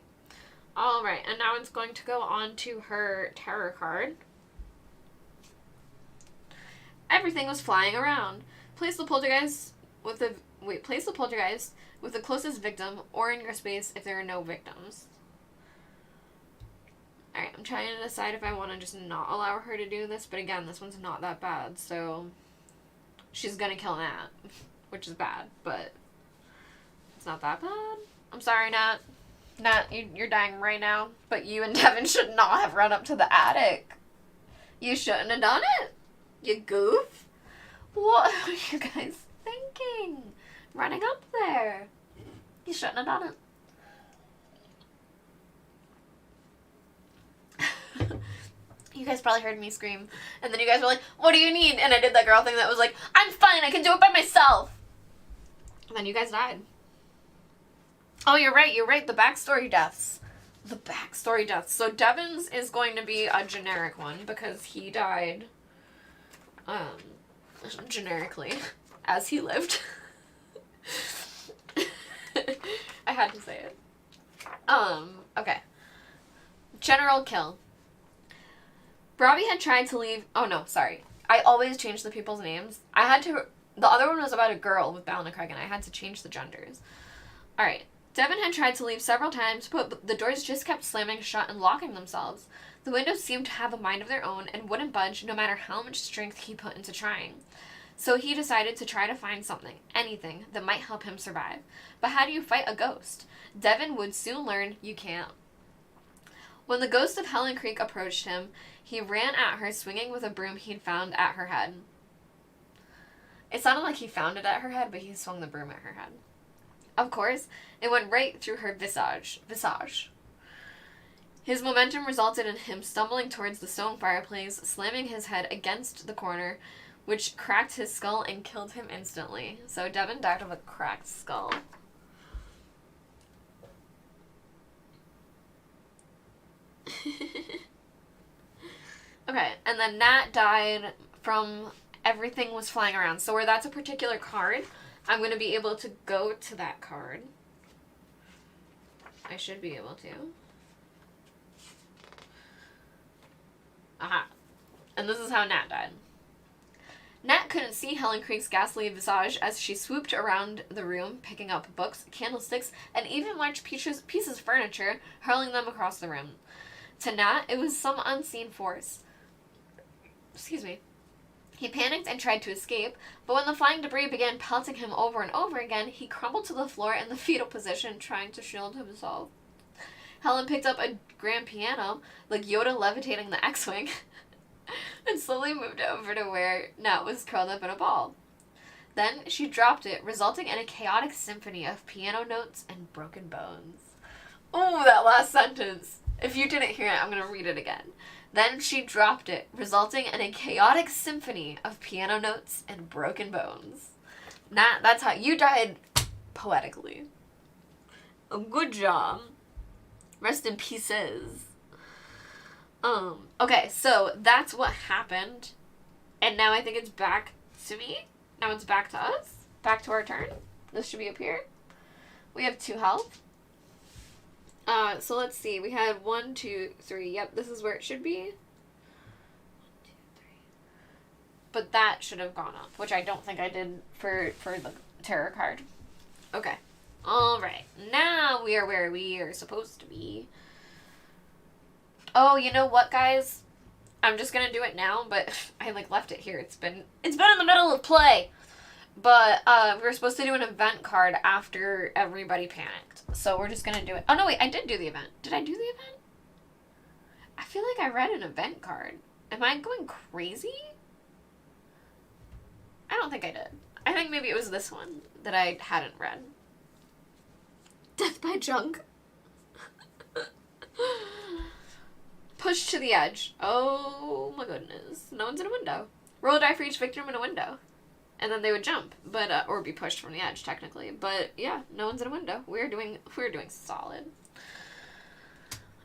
Alright, and now it's going to go on to her terror card. Everything was flying around. Place the poltergeist with the closest victim or in your space if there are no victims. Alright, I'm trying to decide if I want to just not allow her to do this, but again, this one's not that bad, so she's gonna kill Nat, which is bad, but it's not that bad. I'm sorry, Nat. Nat, you're dying right now, but you and Devin should not have run up to the attic. You shouldn't have done it, you goof. What are you guys thinking? Running up there. You shouldn't have done it. You guys probably heard me scream, and then you guys were like, what do you need? And I did that girl thing that was like, I'm fine, I can do it by myself. And then you guys died. Oh, you're right, the backstory deaths. The backstory deaths. So Devin's is going to be a generic one, because he died, generically, as he lived. I had to say it. Okay. General kill. Robbie had tried to leave... Oh, no, sorry. I always change the people's names. I had to... The other one was about a girl with Balna and I had to change the genders. Alright. Devin had tried to leave several times, but the doors just kept slamming shut and locking themselves. The windows seemed to have a mind of their own and wouldn't budge no matter how much strength he put into trying. So he decided to try to find something, anything, that might help him survive. But how do you fight a ghost? Devin would soon learn you can't. When the ghost of Helen Creek approached him, he ran at her, swinging with a broom he'd found at her head. It sounded like he found it at her head, but he swung the broom at her head. Of course, it went right through her visage. His momentum resulted in him stumbling towards the stone fireplace, slamming his head against the corner, which cracked his skull and killed him instantly. So Devin died of a cracked skull. Okay, and then Nat died from everything was flying around. So where that's a particular card, I'm going to be able to go to that card. I should be able to. Aha. And this is how Nat died. Nat couldn't see Helen Creek's ghastly visage as she swooped around the room, picking up books, candlesticks, and even large pieces of furniture, hurling them across the room. To Nat, it was some unseen force. Excuse me. He panicked and tried to escape, but when the flying debris began pelting him over and over again, he crumbled to the floor in the fetal position, trying to shield himself. Helen picked up a grand piano, like Yoda levitating the X-Wing, and slowly moved over to where Nat was curled up in a ball. Then she dropped it, resulting in a chaotic symphony of piano notes and broken bones. Oh, that last sentence. If you didn't hear it, I'm going to read it again. Then she dropped it, resulting in a chaotic symphony of piano notes and broken bones. That's how you died poetically. A good job. Rest in pieces. Okay, so that's what happened. And now I think it's back to me. Now it's back to us. Back to our turn. This should be up here. We have 2 health. So let's see. We had 1, 2, 3. Yep, this is where it should be. 1, 2, 3. But that should have gone up, which I don't think I did for the tarot card. Okay. Alright. Now we are where we are supposed to be. Oh, you know what, guys? I'm just gonna do it now, but I left it here. It's been in the middle of play. But we were supposed to do an event card after everybody panicked. So we're just gonna do it. Oh no, wait, I did do the event. Did I do the event? I feel like I read an event card. Am I going crazy? I don't think I did. I think maybe it was this one that I hadn't read. Death by junk. Push to the edge. Oh my goodness. No one's in a window. Roll a die for each victim in a window. And then they would jump, but or be pushed from the edge technically. But yeah, no one's in a window. We're doing solid.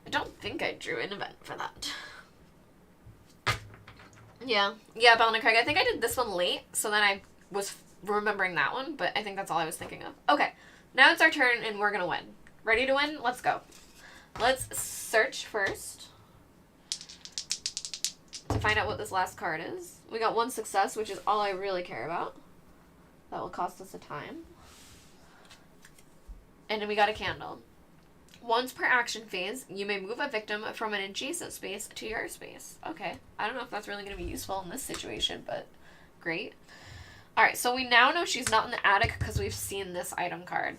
I don't think I drew an event for that. Yeah, Bella Craig. I think I did this one late, so then I was remembering that one, but I think that's all I was thinking of. Okay, now it's our turn, and we're gonna win. Ready to win? Let's go. Let's search first to find out what this last card is. We got 1 success, which is all I really care about. That will cost us a time. And then we got a candle. Once per action phase, you may move a victim from an adjacent space to your space. Okay. I don't know if that's really going to be useful in this situation, but great. Alright, so we now know she's not in the attic because we've seen this item card.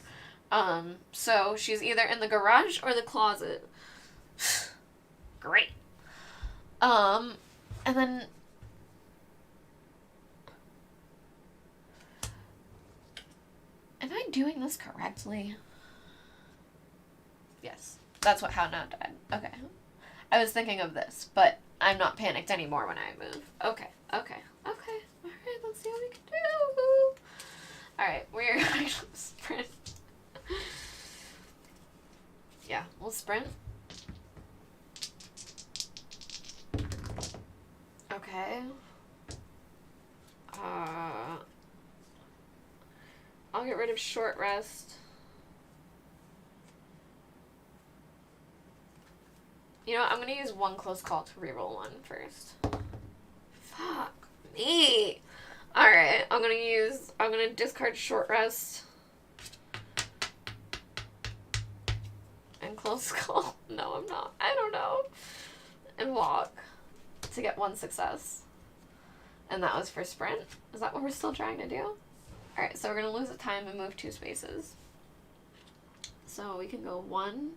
So she's either in the garage or the closet. Great. And then... Am I doing this correctly? Yes. That's how Now died. Okay. I was thinking of this, but I'm not panicked anymore when I move. Okay. Alright, let's see what we can do. Alright, we're going to sprint. Yeah, we'll sprint. Okay. I'll get rid of short rest. You know what? I'm going to use 1 close call to reroll 1 first. Fuck me. Alright, I'm going to discard short rest. And close call. No, I'm not. I don't know. And walk to get 1 success. And that was for sprint. Is that what we're still trying to do? Alright, so we're going to lose a time and move 2 spaces. So we can go 1.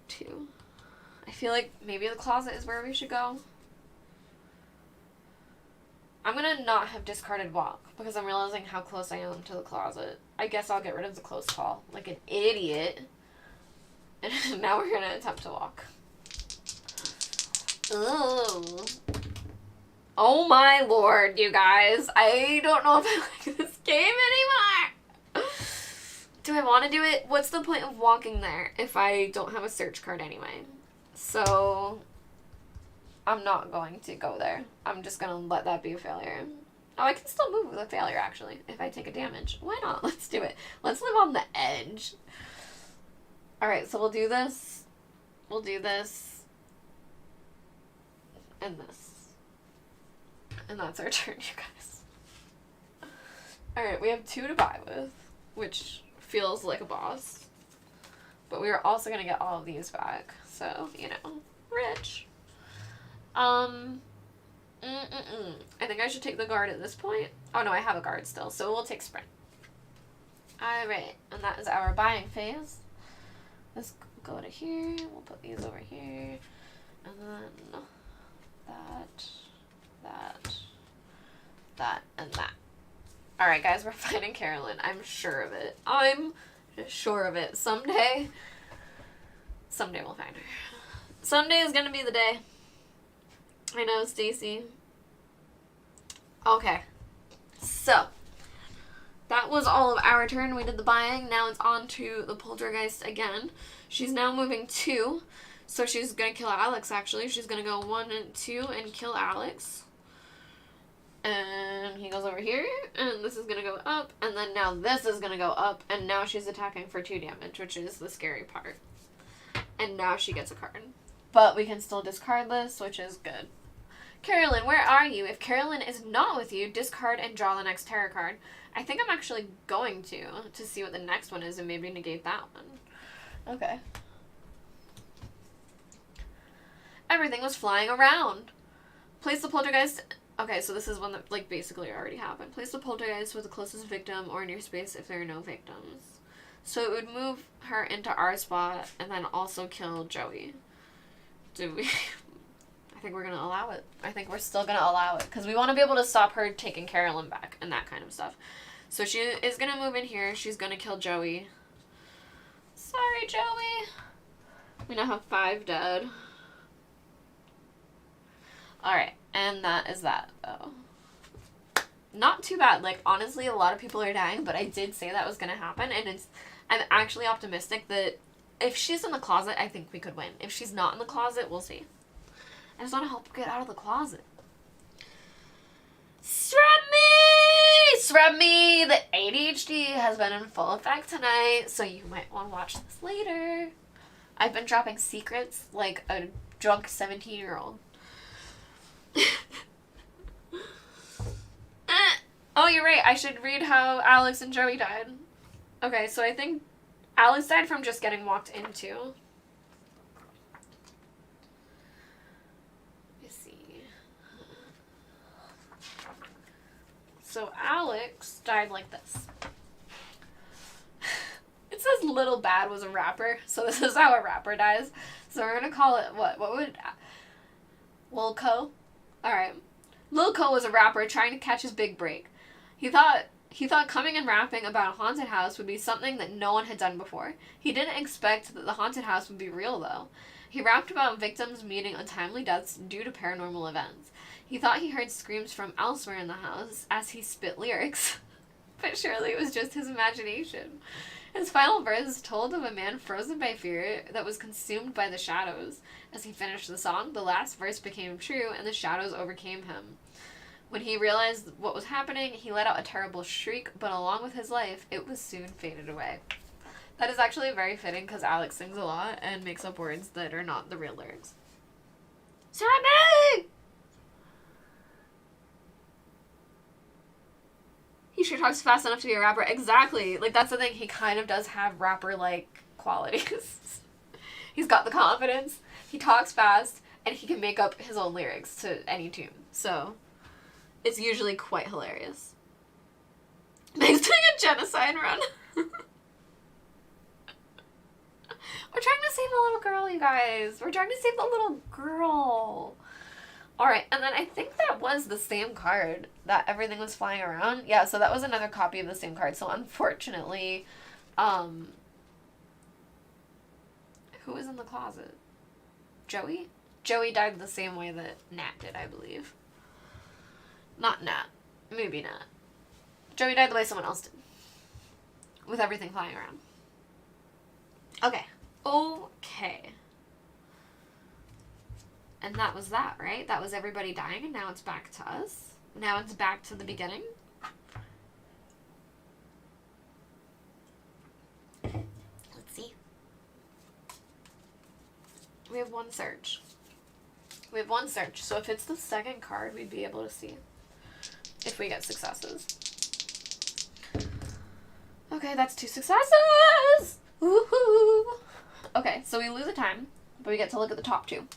2. I feel like maybe the closet is where we should go. I'm going to not have discarded walk because I'm realizing how close I am to the closet. I guess I'll get rid of the close call like an idiot. And now we're going to attempt to walk. Ooh. Oh my lord, you guys. I don't know if I like this game anymore. Do I want to do it? What's the point of walking there if I don't have a search card anyway? So, I'm not going to go there. I'm just going to let that be a failure. Oh, I can still move with a failure, actually, if I take a damage. Why not? Let's do it. Let's live on the edge. Alright, so we'll do this. We'll do this. And this. And that's our turn, you guys. Alright, we have 2 to buy with, which feels like a boss. But we are also going to get all of these back. So, you know, rich. I think I should take the guard at this point. Oh no, I have a guard still, so we'll take sprint. Alright, and that is our buying phase. Let's go to here. We'll put these over here. And then that, and that. Alright, guys, we're finding Carolyn. I'm sure of it. I'm sure of it. Someday we'll find her. Someday is gonna be the day. I know, Stacy. Okay. So, that was all of our turn. We did the buying. Now it's on to the Poltergeist again. She's now moving 2. So she's gonna kill Alex, actually. She's gonna go 1 and 2 and kill Alex. And he goes over here, and this is gonna go up, and then now this is gonna go up, and now she's attacking for 2 damage, which is the scary part. And now she gets a card. But we can still discard this, which is good. Carolyn, where are you? If Carolyn is not with you, discard and draw the next tarot card. I think I'm actually going to see what the next one is and maybe negate that one. Okay. Everything was flying around. Place the Poltergeist... Okay, so this is one that, like, basically already happened. Place the Poltergeist with the closest victim or in your space if there are no victims. So it would move her into our spot and then also kill Joey. Do we... I think we're going to allow it. I think we're still going to allow it. Because we want to be able to stop her taking Carolyn back and that kind of stuff. So she is going to move in here. She's going to kill Joey. Sorry, Joey. We now have 5 dead. Alright. And that is that, though. Not too bad. Like, honestly, a lot of people are dying, but I did say that was going to happen. And I'm actually optimistic that if she's in the closet, I think we could win. If she's not in the closet, we'll see. I just want to help her get out of the closet. Scrub me! Scrub me! The ADHD has been in full effect tonight, so you might want to watch this later. I've been dropping secrets like a drunk 17-year-old. Oh, you're right. I should read how Alex and Joey died. Okay, so I think Alex died from just getting walked into. Let me see. So Alex died like this. It says Little Bad was a rapper, so this is how a rapper dies. So we're gonna call it what? What would... Lil Co? Alright. Lil Co was a rapper trying to catch his big break. He thought coming and rapping about a haunted house would be something that no one had done before. He didn't expect that the haunted house would be real, though. He rapped about victims meeting untimely deaths due to paranormal events. He thought he heard screams from elsewhere in the house as he spit lyrics, but surely it was just his imagination. His final verse told of a man frozen by fear that was consumed by the shadows. As he finished the song, the last verse became true and the shadows overcame him. When he realized what was happening, he let out a terrible shriek, but along with his life, it was soon faded away. That is actually very fitting because Alex sings a lot and makes up words that are not the real lyrics. Sammy! He sure talks fast enough to be a rapper. Exactly. Like, that's the thing. He kind of does have rapper-like qualities. He's got the confidence. He talks fast, and he can make up his own lyrics to any tune. So... it's usually quite hilarious. Meg's doing a genocide run. We're trying to save the little girl, you guys. We're trying to save the little girl. Alright, and then I think that was the same card that everything was flying around. Yeah, so that was another copy of the same card. So unfortunately, who was in the closet? Joey? Joey died the same way that Nat did, I believe. Not Nat. Maybe Nat. Joey died the way someone else did. With everything flying around. Okay. Okay. And that was that, right? That was everybody dying, and now it's back to us. Now it's back to the beginning. Let's see. We have one search. We have one search. So if it's the second card, we'd be able to see if we get successes. Okay, that's 2 successes! Woohoo! Okay, so we lose a time, but we get to look at the top 2.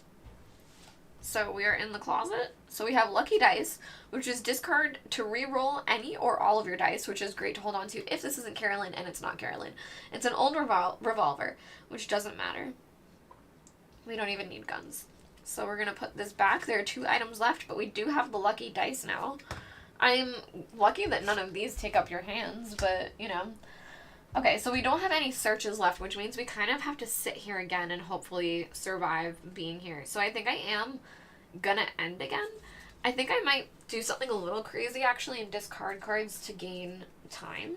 So we are in the closet. So we have lucky dice, which is discard to re-roll any or all of your dice, which is great to hold on to if this isn't Carolyn and it's not Carolyn. It's an old revolver, which doesn't matter. We don't even need guns. So we're going to put this back. There are 2 items left, but we do have the lucky dice now. I'm lucky that none of these take up your hands, but, you know. Okay, so we don't have any searches left, which means we kind of have to sit here again and hopefully survive being here. So I think I am gonna end again. I think I might do something a little crazy, actually, and discard cards to gain time.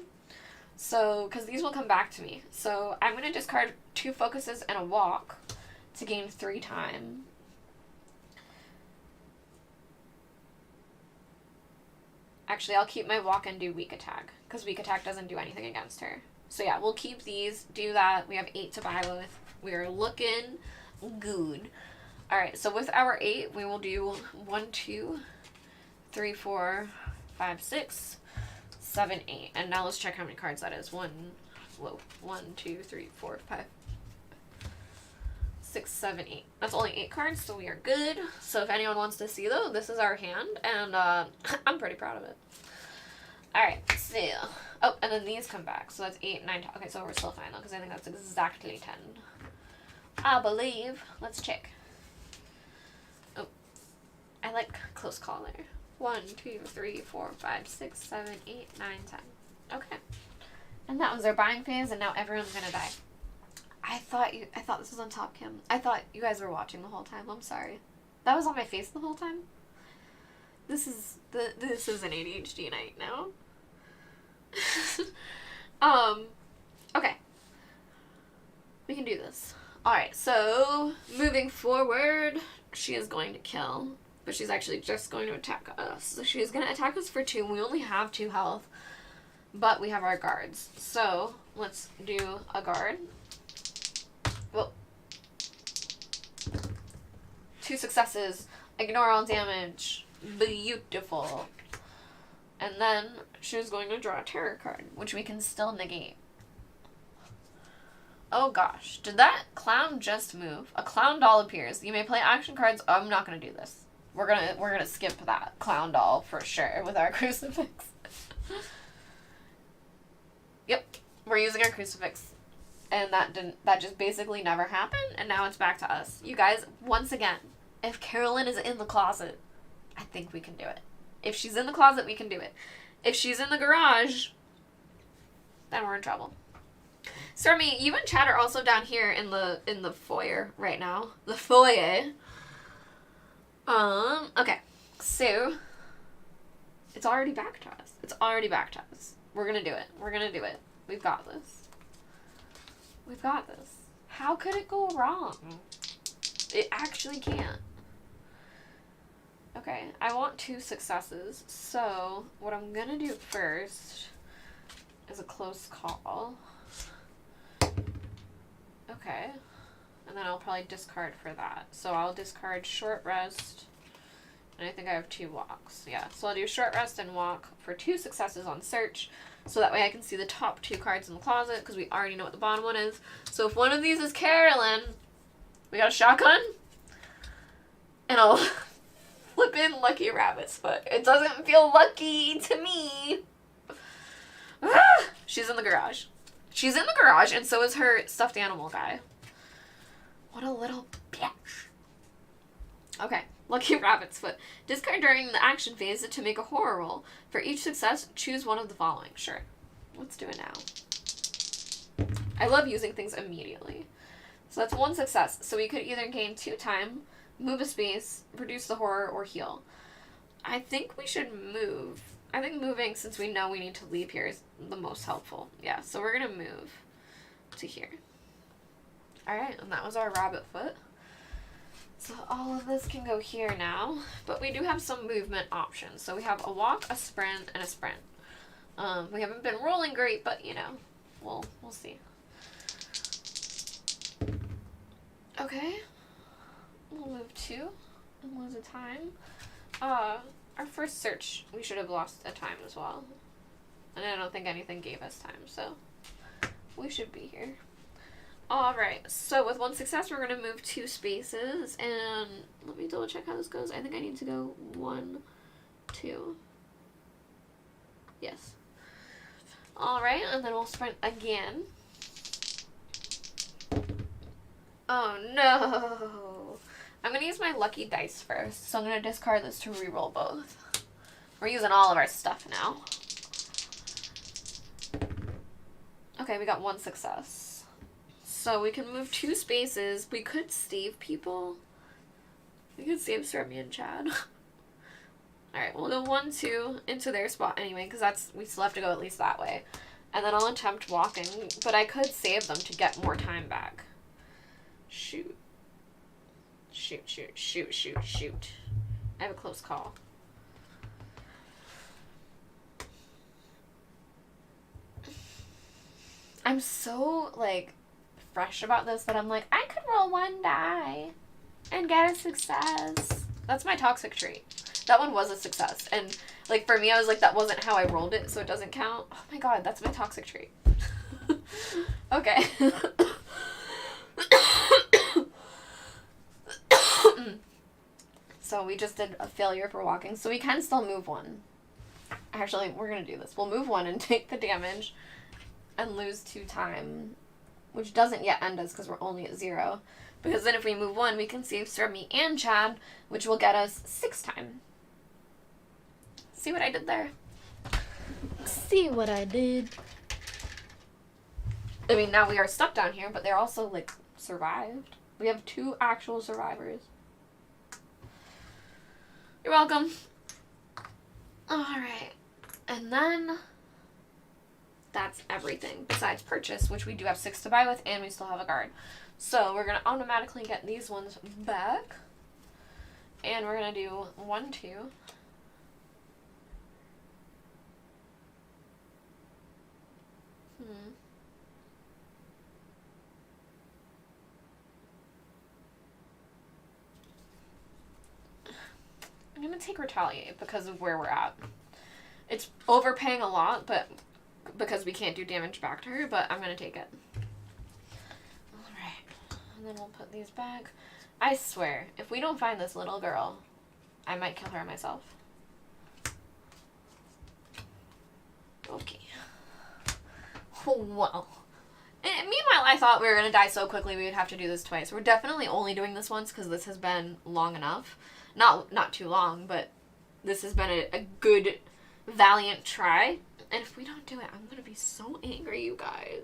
So, because these will come back to me. So I'm going to discard 2 focuses and a walk to gain 3 time. Actually, I'll keep my walk and do weak attack, because weak attack doesn't do anything against her. So yeah, we'll keep these, do that. We have 8 to buy with. We are looking good. Alright, so with our 8, we will do 1, 2, 3, 4, 5, 6, 7, 8. And now let's check how many cards that is. 1, 2, 3, 4, 5, 6, 7, 8. That's only 8 cards, so we are good. So if anyone wants to see though, this is our hand, and I'm pretty proud of it. Alright, so, oh, and then these come back, so that's 8, 9, 10. Okay, so we're still fine though, because I think that's exactly 10. I believe. Let's check. Oh, I like close call there. 1, 2, 3, 4, 5, 6, 7, 8, 9, 10. Okay. And that was our buying phase, and now everyone's gonna die. I thought this was on Top Cam. I thought you guys were watching the whole time. I'm sorry. That was on my face the whole time. This is an ADHD night now. Okay. We can do this. Alright, so moving forward, she is going to kill, but she's actually just going to attack us. So she's going to attack us for 2. We only have 2 health, but we have our guards. So let's do a guard. Well, 2 successes. Ignore all damage. Beautiful. And then she's going to draw a terror card, which we can still negate. Oh gosh, did that clown just move? A clown doll appears. You may play action cards. Oh, I'm not gonna do this. We're gonna skip that clown doll for sure with our crucifix. Yep, we're using our crucifix. And that just basically never happened, and now it's back to us. You guys, once again, if Carolyn is in the closet, I think we can do it. If she's in the closet, we can do it. If she's in the garage, then we're in trouble. Stormy, you and Chad are also down here in the foyer right now. The foyer. Okay. So, it's already back to us. It's already back to us. We're gonna do it. We're gonna do it. We've got this. We've got this. How could it go wrong? It actually can't. Okay, I want 2 successes, so what I'm gonna do first is a close call. Okay, and then I'll probably discard for that. So I'll discard short rest, and I think I have 2 walks. Yeah, so I'll do short rest and walk for 2 successes on search, so that way I can see the top 2 cards in the closet, because we already know what the bottom one is. So if one of these is Carolyn, we got a shotgun, and I'll flip in Lucky Rabbit's foot. It doesn't feel lucky to me. She's in the garage. She's in the garage, and so is her stuffed animal guy. What a little bitch. Okay, Lucky Rabbit's foot. Discard during the action phase to make a horror roll. For each success, choose one of the following. Sure. Let's do it now. I love using things immediately. So that's 1 success. So we could either gain 2 time, move a space, reduce the horror, or heal. I think we should move. I think moving, since we know we need to leave here, is the most helpful. Yeah, so we're going to move to here. Alright, and that was our rabbit foot. So all of this can go here now, but we do have some movement options. So we have a walk, a sprint, and a sprint. We haven't been rolling great, but, you know, we'll see. Okay. We'll move 2 and lose a time. Our first search, we should have lost a time as well. And I don't think anything gave us time, so we should be here. Alright, so with 1 success, we're going to move 2 spaces, and let me double check how this goes. I think I need to go 1, 2. Yes. Alright, and then we'll sprint again. Oh no! I'm going to use my lucky dice first. So I'm going to discard this to reroll both. We're using all of our stuff now. Okay, we got 1 success. So we can move 2 spaces. We could save people. We could save Sermi and Chad. Alright, we'll go 1, 2 into their spot anyway, because we still have to go at least that way. And then I'll attempt walking, but I could save them to get more time back. Shoot. Shoot, shoot, shoot, shoot, shoot. I have a close call. I'm so, like, fresh about this that I'm like, I could roll 1 die and get a success. That's my toxic trait. That one was a success. And, like, for me, I was like, that wasn't how I rolled it, so it doesn't count. Oh my god, that's my toxic trait. Okay. So we just did a failure for walking, so we can still move 1. Actually, we're going to do this. We'll move 1 and take the damage and lose 2 time, which doesn't yet end us because we're only at 0. Because then if we move 1, we can save Sermi and Chad, which will get us 6 time. See what I did there? See what I did? I mean, now we are stuck down here, but they're also, like, survived. We have 2 actual survivors. You're welcome. Alright. And then that's everything besides purchase, which we do have 6 to buy with, and we still have a guard. So we're going to automatically get these ones back. And we're going to do 1, 2. I'm going to take Retaliate because of where we're at. It's overpaying a lot, but because we can't do damage back to her, but I'm going to take it. Alright. And then we'll put these back. I swear, if we don't find this little girl, I might kill her myself. Okay. Oh, well. And meanwhile, I thought we were going to die so quickly we would have to do this twice. We're definitely only doing this once because this has been long enough. Not too long, but this has been a good, valiant try. And if we don't do it, I'm going to be so angry, you guys.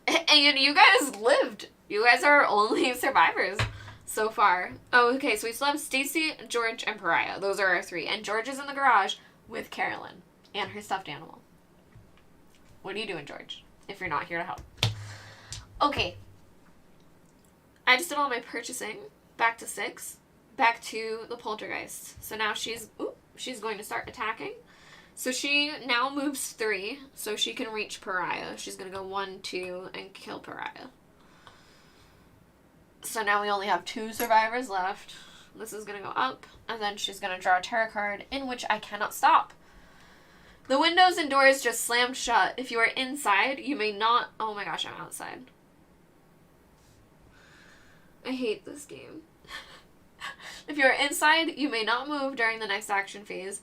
And you guys lived. You guys are our only survivors so far. Oh, okay, so we still have Stacy, George, and Pariah. Those are our 3. And George is in the garage with Carolyn and her stuffed animal. What are you doing, George, if you're not here to help? Okay. I just did all my purchasing. Back to 6. Back to the Poltergeist. So now she's going to start attacking. So she now moves 3, so she can reach Pariah. She's going to go 1, 2, and kill Pariah. So now we only have 2 survivors left. This is going to go up, and then she's going to draw a tarot card, in which I cannot stop. The windows and doors just slammed shut. If you are inside, you may not... Oh my gosh, I'm outside. I hate this game. If you are inside, you may not move during the next action phase.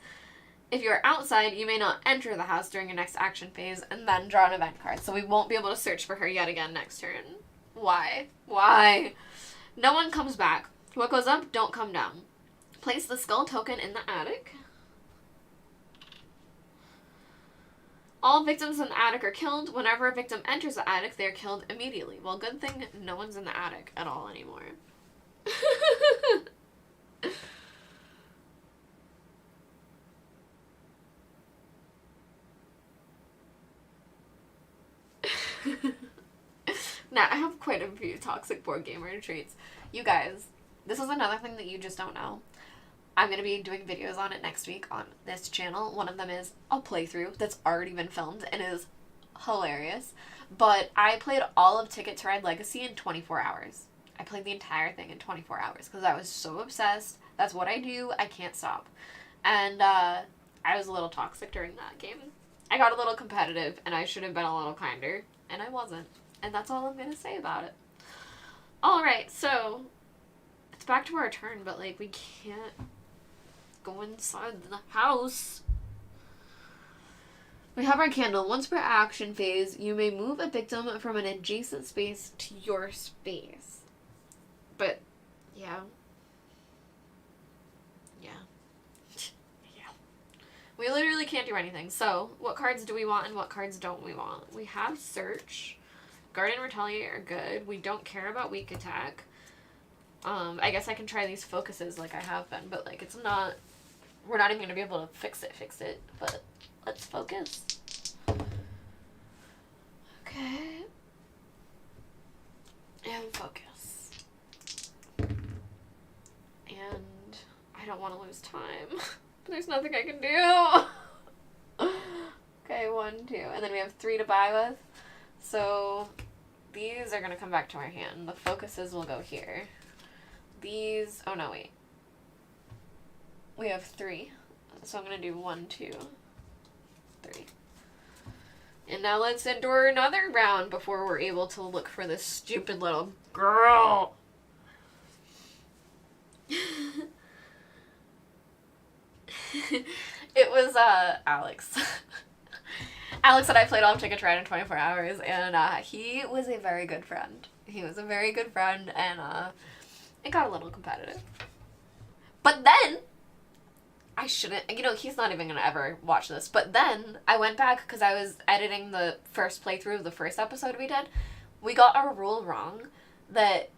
If you are outside, you may not enter the house during your next action phase, and then draw an event card. So we won't be able to search for her yet again next turn. Why? Why? No one comes back. What goes up, don't come down. Place the skull token in the attic. All victims in the attic are killed. Whenever a victim enters the attic, they are killed immediately. Well, good thing no one's in the attic at all anymore. Now, I have quite a few toxic board gamer traits. You guys, this is another thing that you just don't know. I'm going to be doing videos on it next week on this channel. One of them is a playthrough that's already been filmed and is hilarious. But I played all of Ticket to Ride Legacy in 24 hours. I played the entire thing in 24 hours because I was so obsessed. That's what I do. I can't stop. And I was a little toxic during that game. I got a little competitive and I should have been a little kinder. And I wasn't. And that's all I'm going to say about it. Alright, so it's back to our turn, but like we can't go inside the house. We have our candle. Once per action phase, you may move a victim from an adjacent space to your space. But, yeah. Yeah. Yeah. We literally can't do anything. So, what cards do we want and what cards don't we want? We have Search. Guard and Retaliate are good. We don't care about Weak Attack. I guess I can try these focuses like I have been, but, like, it's not... We're not even going to be able to fix it, but let's focus. Okay. And focus. And I don't want to lose time. There's nothing I can do. Okay, 1, 2. And then we have 3 to buy with. So these are going to come back to our hand. The focuses will go here. These... Oh, no, wait. We have 3. So I'm going to do 1, 2, 3. And now let's endure another round before we're able to look for this stupid little girl. It was Alex. Alex and I played Off Take a Try in 24 hours, and he was a very good friend. He was a very good friend, and it got a little competitive. But then, I shouldn't, you know, he's not even going to ever watch this, but then I went back because I was editing the first playthrough of the first episode we did. We got our rule wrong that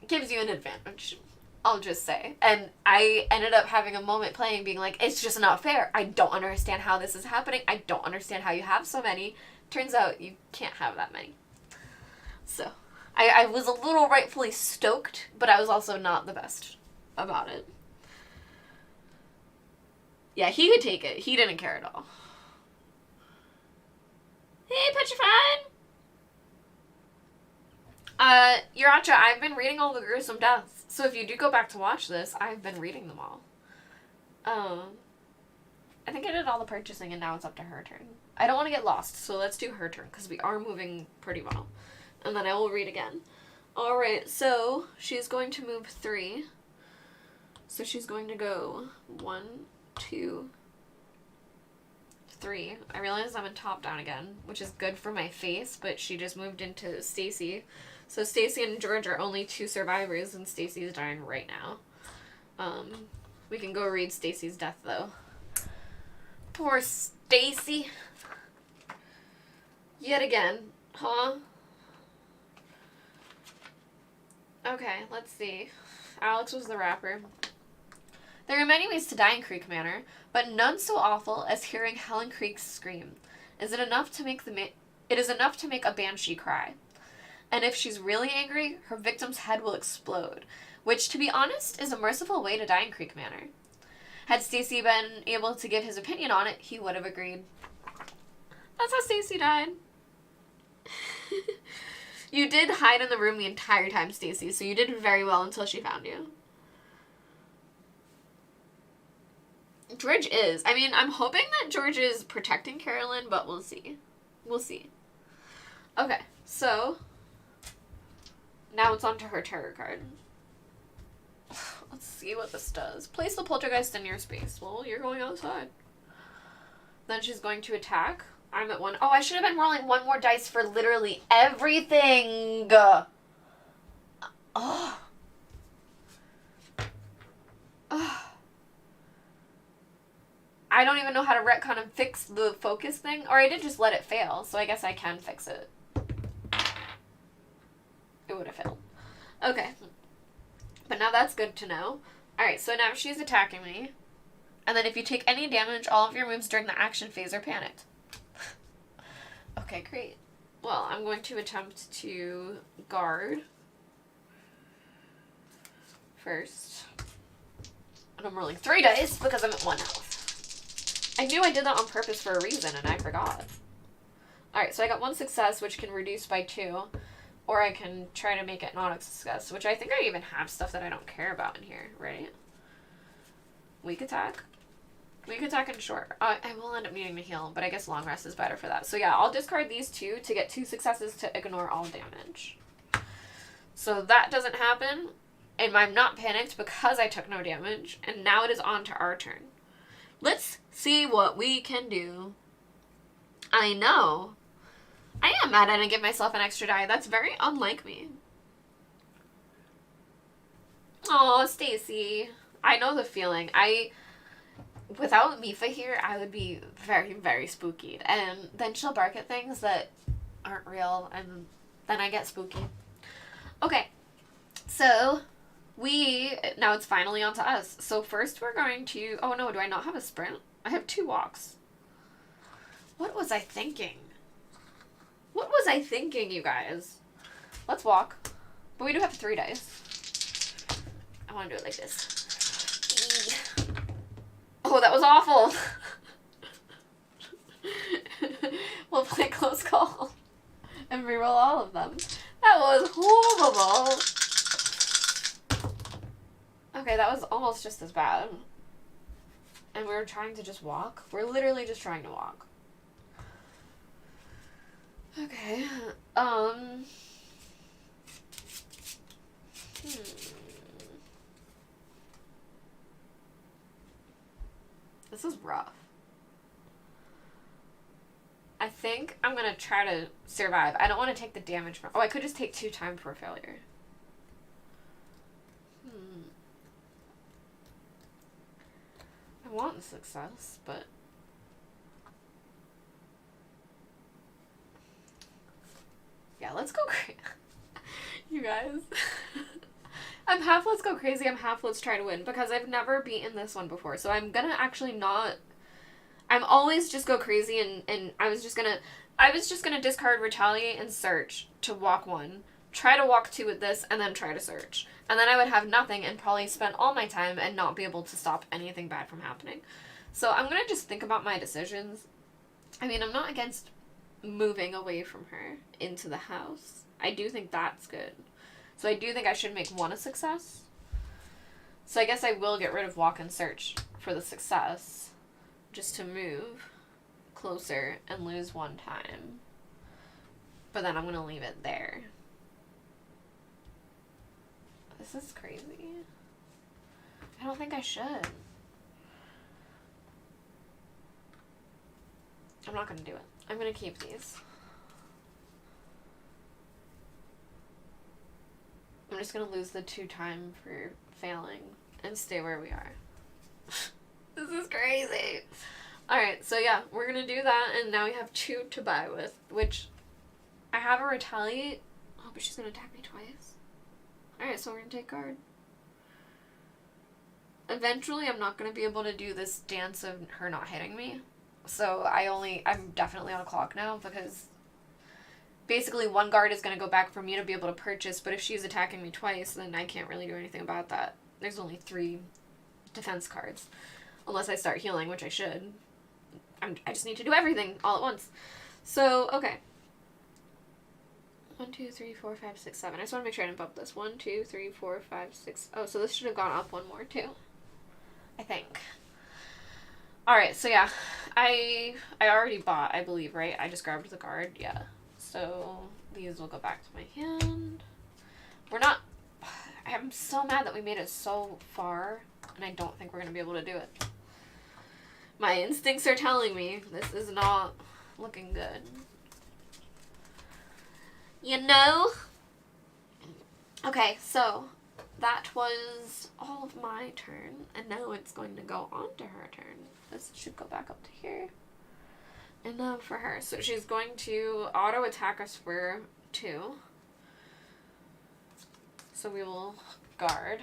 gives you an advantage, I'll just say. And I ended up having a moment playing being like, it's just not fair. I don't understand how this is happening. I don't understand how you have so many. Turns out you can't have that many. So, I was a little rightfully stoked, but I was also not the best about it. Yeah, he could take it. He didn't care at all. Hey, Petrified! Yuracha, I've been reading all the gruesome deaths. So if you do go back to watch this, I've been reading them all. I think I did all the purchasing and now it's up to her turn. I don't want to get lost, so let's do her turn because we are moving pretty well. And then I will read again. Alright, so she's going to move 3. So she's going to go 1, 2, 3. I realize I'm in top down again, which is good for my face, but she just moved into Stacy. So Stacy and George are only 2 survivors, and Stacy is dying right now. We can go read Stacy's death, though. Poor Stacy. Yet again, huh? Okay, let's see. Alex was the rapper. There are many ways to die in Creek Manor, but none so awful as hearing Helen Creek's scream. It is enough to make a banshee cry. And if she's really angry, her victim's head will explode, which, to be honest, is a merciful way to die in Creek Manor. Had Stacy been able to give his opinion on it, he would have agreed. That's how Stacy died. You did hide in the room the entire time, Stacy, so you did very well until she found you. George is. I mean, I'm hoping that George is protecting Carolyn, but we'll see. We'll see. Okay, so now it's on to her tarot card. Let's see what this does. Place the poltergeist in your space. Well, you're going outside. Then she's going to attack. I'm at 1. Oh, I should have been rolling 1 more dice for literally everything. Oh. Oh. I don't even know how to retcon and fix the focus thing. Or I did just let it fail, so I guess I can fix it. It would have failed. Okay. But now that's good to know. Alright, so now she's attacking me. And then if you take any damage, all of your moves during the action phase are panicked. Okay, great. Well, I'm going to attempt to guard first. And I'm rolling 3 dice because I'm at 1 health. I knew I did that on purpose for a reason and I forgot. Alright, so I got 1 success, which can reduce by 2. Or I can try to make it not a success, which I think I even have stuff that I don't care about in here, right? Weak attack. Weak attack and short. I will end up needing to heal, but I guess long rest is better for that. So yeah, I'll discard these 2 to get 2 successes to ignore all damage. So that doesn't happen, and I'm not panicked because I took no damage, and now it is on to our turn. Let's see what we can do. I know. I am mad I didn't give myself an extra die. That's very unlike me. Oh, Stacy. I know the feeling. Without Mifa here, I would be very, very spooky. And then she'll bark at things that aren't real, and then I get spooky. Okay. So, now it's finally on to us. So first we're going to, oh no, do I not have a sprint? I have 2 walks. What was I thinking? What was I thinking, you guys? Let's walk. But we do have 3 dice. I want to do it like this. Oh, that was awful. We'll play close call and reroll all of them. That was horrible. Okay, that was almost just as bad. And we were trying to just walk. We're literally just trying to walk. Okay. This is rough. I think I'm gonna try to survive. I don't want to take the damage from... Oh, I could just take 2 time for failure. I want success, but... Yeah, let's go crazy. You guys. I'm half let's go crazy, I'm half let's try to win, because I've never beaten this one before, so I'm gonna actually not... I'm always just go crazy, and I was just gonna discard retaliate and search to walk 1, try to walk 2 with this, and then try to search. And then I would have nothing and probably spend all my time and not be able to stop anything bad from happening. So I'm gonna just think about my decisions. I mean, I'm not against moving away from her into the house. I do think that's good. So I do think I should make 1 a success. So I guess I will get rid of walk and search for the success, just to move closer and lose 1 time. But then I'm going to leave it there. This is crazy. I don't think I should. I'm not going to do it. I'm going to keep these. I'm just going to lose the 2 time for failing and stay where we are. This is crazy. Alright, so yeah, we're going to do that, and now we have 2 to buy with, which I have a retaliate. Oh, but she's going to attack me twice. Alright, so we're going to take guard. Eventually, I'm not going to be able to do this dance of her not hitting me. So I'm definitely on a clock now, because basically 1 guard is going to go back for me to be able to purchase, but if she's attacking me twice, then I can't really do anything about that. There's only 3 defense cards. Unless I start healing, which I should. I just need to do everything all at once. So, okay. 1, 2, 3, 4, 5, 6, 7. I just want to make sure I didn't bump this. 1, 2, 3, 4, 5, 6. Oh, so this should have gone up 1 more, too. I think. Alright, so yeah. I already bought, I believe, right? I just grabbed the card, yeah. So, these will go back to my hand. I'm so mad that we made it so far, and I don't think we're going to be able to do it. My instincts are telling me this is not looking good. You know? Okay, so that was all of my turn, and now it's going to go on to her turn. This should go back up to here. And now for her. So she's going to auto attack us for 2. So we will guard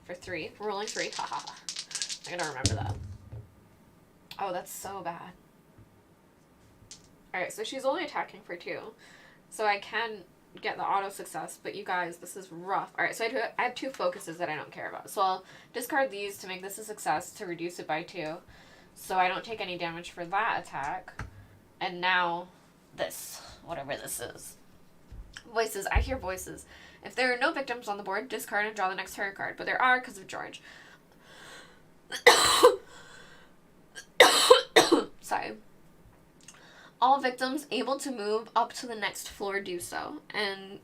for 3. We're rolling 3. Ha ha ha. I gotta remember that. Oh, that's so bad. Alright, so she's only attacking for 2. So I can get the auto success, but you guys, this is rough. Alright, so I have 2 focuses that I don't care about. So I'll discard these to make this a success, to reduce it by 2. So I don't take any damage for that attack. And now this, whatever this is. Voices. I hear voices. If there are no victims on the board, discard and draw the next tarot card. But there are because of George. Sorry. All victims able to move up to the next floor do so. And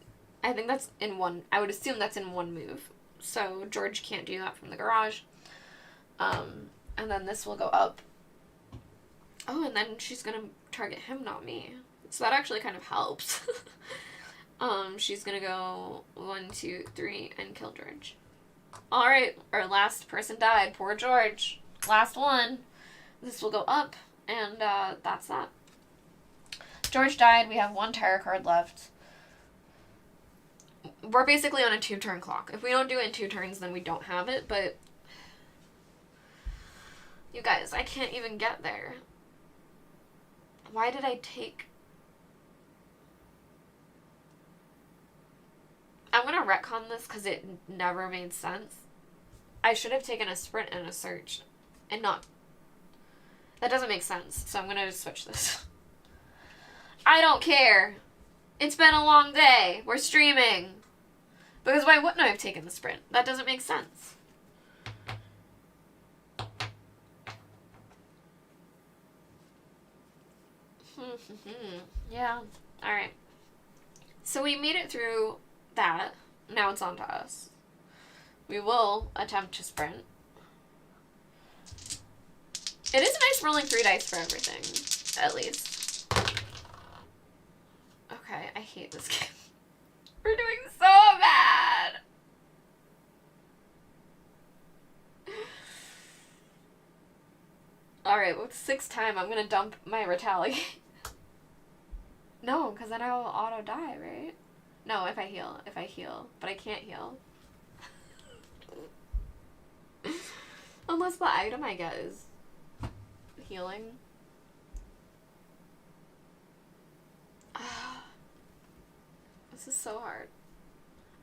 I think that's in 1. I would assume that's in 1 move. So George can't do that from the garage. And then this will go up Oh, and then she's gonna target him, not me. So that actually kind of helps. She's gonna go 1, 2, 3 and kill George. Alright, our last person died. Poor George. Last one. This will go up, and that's that. George died. We have 1 tarot card left. We're basically on a 2-turn clock. If we don't do it in 2 turns, then we don't have it, but... You guys, I can't even get there. Why did I take... I'm gonna retcon this because it never made sense. I should have taken a sprint and a search. And not... That doesn't make sense, so I'm gonna switch this. I don't care. It's been a long day. We're streaming. Because why wouldn't I have taken the sprint? That doesn't make sense. Yeah. Alright. So we made it through that. Now it's on to us. We will attempt to sprint. It is nice rolling 3 dice for everything. At least. Okay, I hate this game. We're doing so bad! Alright, with 6th time, I'm gonna dump my retaliate. No, because then I will auto die, right? No, if I heal. If I heal. But I can't heal. Unless the item I get is healing. This is so hard.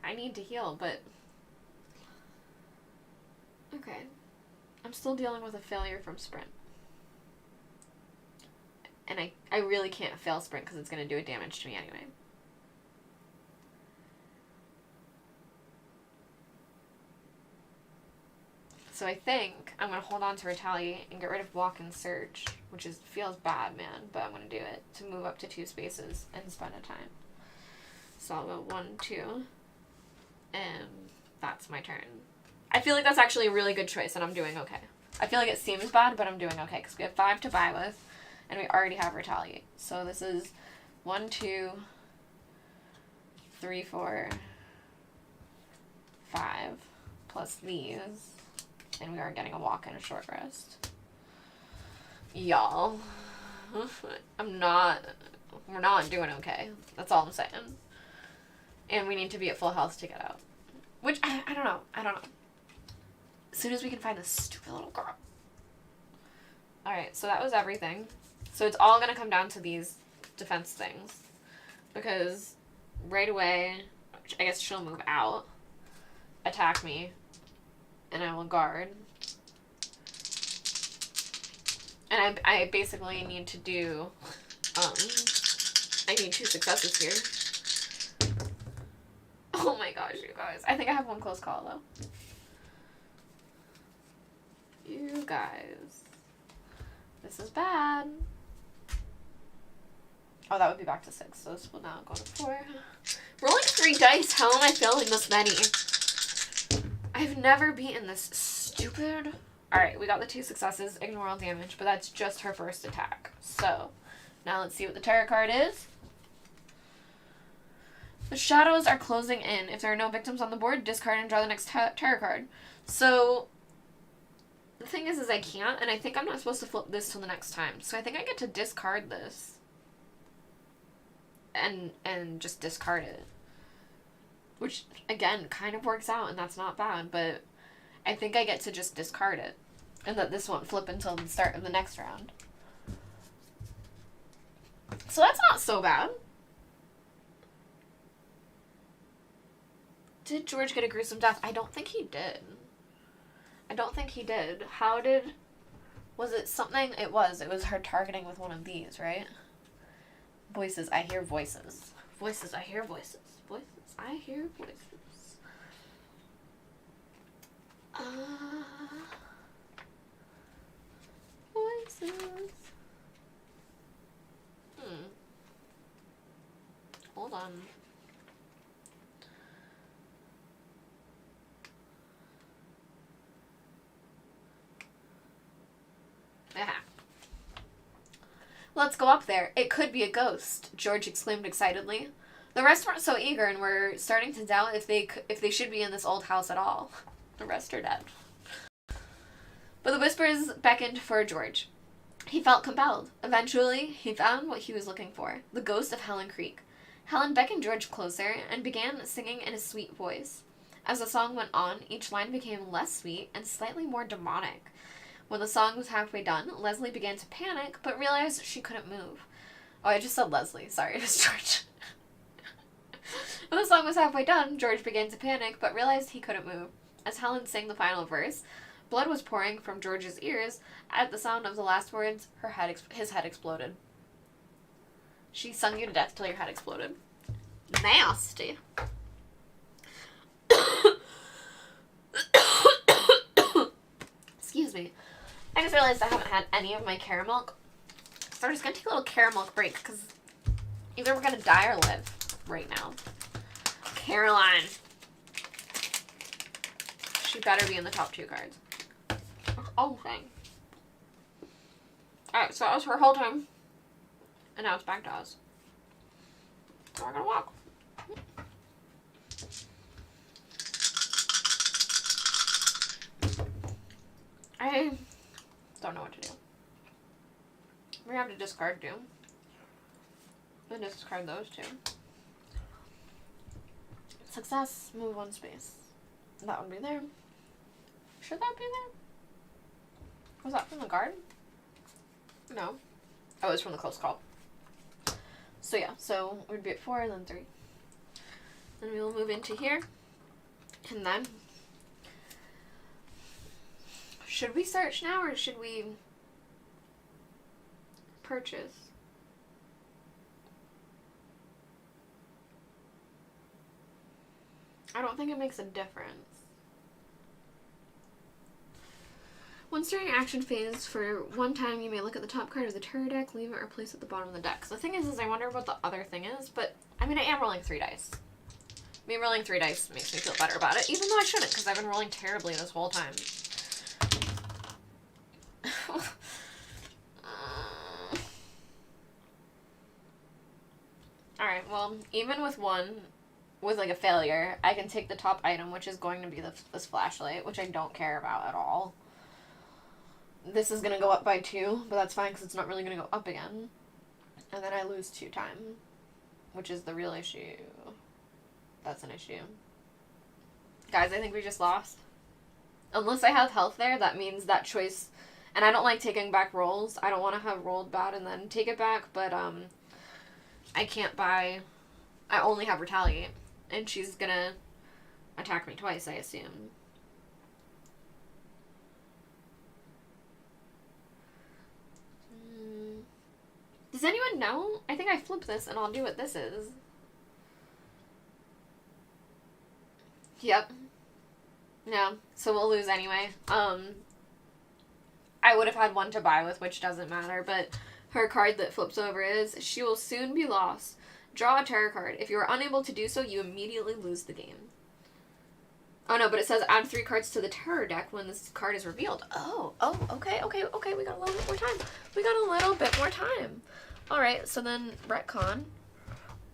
I need to heal, but... Okay. I'm still dealing with a failure from sprint. And I really can't fail sprint because it's going to do a damage to me anyway. So I think I'm going to hold on to retaliate and get rid of walk and search, which feels bad, man, but I'm going to do it to move up to 2 spaces and spend a time. So I'll go 1, 2, and that's my turn. I feel like that's actually a really good choice, and I'm doing okay. I feel like it seems bad, but I'm doing okay, because we have 5 to buy with, and we already have retaliate. So this is 1, 2, 3, 4, 5, plus these, and we are getting a walk and a short rest. Y'all, we're not doing okay. That's all I'm saying. And we need to be at full health to get out. Which, I don't know. As soon as we can find this stupid little girl. Alright, so that was everything. So it's all going to come down to these defense things. Because right away, I guess she'll move out, attack me, and I will guard. And I basically need to do, I need 2 successes here. Oh my gosh, you guys. I think I have 1 close call, though. You guys. This is bad. Oh, that would be back to 6, so this will now go to 4. Rolling 3 dice, how am I failing this many? I've never beaten this stupid... Alright, we got the 2 successes, ignore all damage, but that's just her first attack. So, now let's see what the tarot card is. The shadows are closing in. If there are no victims on the board, discard and draw the next tarot card. So, the thing is I can't, and I think I'm not supposed to flip this till the next time. So I think I get to discard this. And just discard it. Which, again, kind of works out, and that's not bad, but I think I get to just discard it. And that this won't flip until the start of the next round. So that's not so bad. Did George get a gruesome death? I don't think he did. How did... Was it something? It was her targeting with one of these, right? Voices. I hear voices. Voices. I hear voices. Voices. I hear voices. Voices. Hold on. Let's go up there. It could be a ghost, George exclaimed excitedly. The rest weren't so eager and were starting to doubt if they should be in this old house at all. The rest are dead. But the whispers beckoned for George. He felt compelled. Eventually, he found what he was looking for, the ghost of Helen Creek. Helen beckoned George closer and began singing in a sweet voice. As the song went on, each line became less sweet and slightly more demonic. When the song was halfway done, Leslie began to panic, but realized she couldn't move. Oh, I just said Leslie. Sorry, it was George. When the song was halfway done, George began to panic, but realized he couldn't move. As Helen sang the final verse, blood was pouring from George's ears. At the sound of the last words, his head exploded. She sung you to death till your head exploded. Nasty. Excuse me. I just realized I haven't had any of my caramel, so we're just going to take a little caramel break, because either we're going to die or live right now. Caroline. She better be in the top 2 cards. Oh, thing. Alright, so that was her whole time. And now it's back to us. So we're gonna walk. I don't know what to do. We have to discard 2. Then discard those 2. Success, move 1 space. That would be there. Should that be there? Was that from the guard? No. Oh, it was from the close call. So yeah, so we'd be at 4 and then 3. Then we will move into here. And then, should we search now or should we purchase? I don't think it makes a difference. Once during action phase, for 1 time, you may look at the top card of the tarot deck, leave it, or place it at the bottom of the deck. So the thing is I wonder what the other thing is, but, I mean, I am rolling 3 dice. Me rolling 3 dice makes me feel better about it, even though I shouldn't, because I've been rolling terribly this whole time. Alright, well, even with like a failure, I can take the top item, which is going to be this flashlight, which I don't care about at all. This is going to go up by 2, but that's fine because it's not really going to go up again. And then I lose 2 time, which is the real issue. That's an issue. Guys, I think we just lost. Unless I have health there, that means that choice... And I don't like taking back rolls. I don't want to have rolled bad and then take it back, but I can't buy... I only have retaliate. And she's going to attack me twice, I assume. Does anyone know? I think I flip this and I'll do what this is. Yep. No, so we'll lose anyway. I would have had 1 to buy with, which doesn't matter, but her card that flips over is, she will soon be lost. Draw a tarot card. If you are unable to do so, you immediately lose the game. Oh no, but it says add 3 cards to the tarot deck when this card is revealed. Oh, okay, we got a little bit more time. We got a little bit more time. Alright, so then retcon.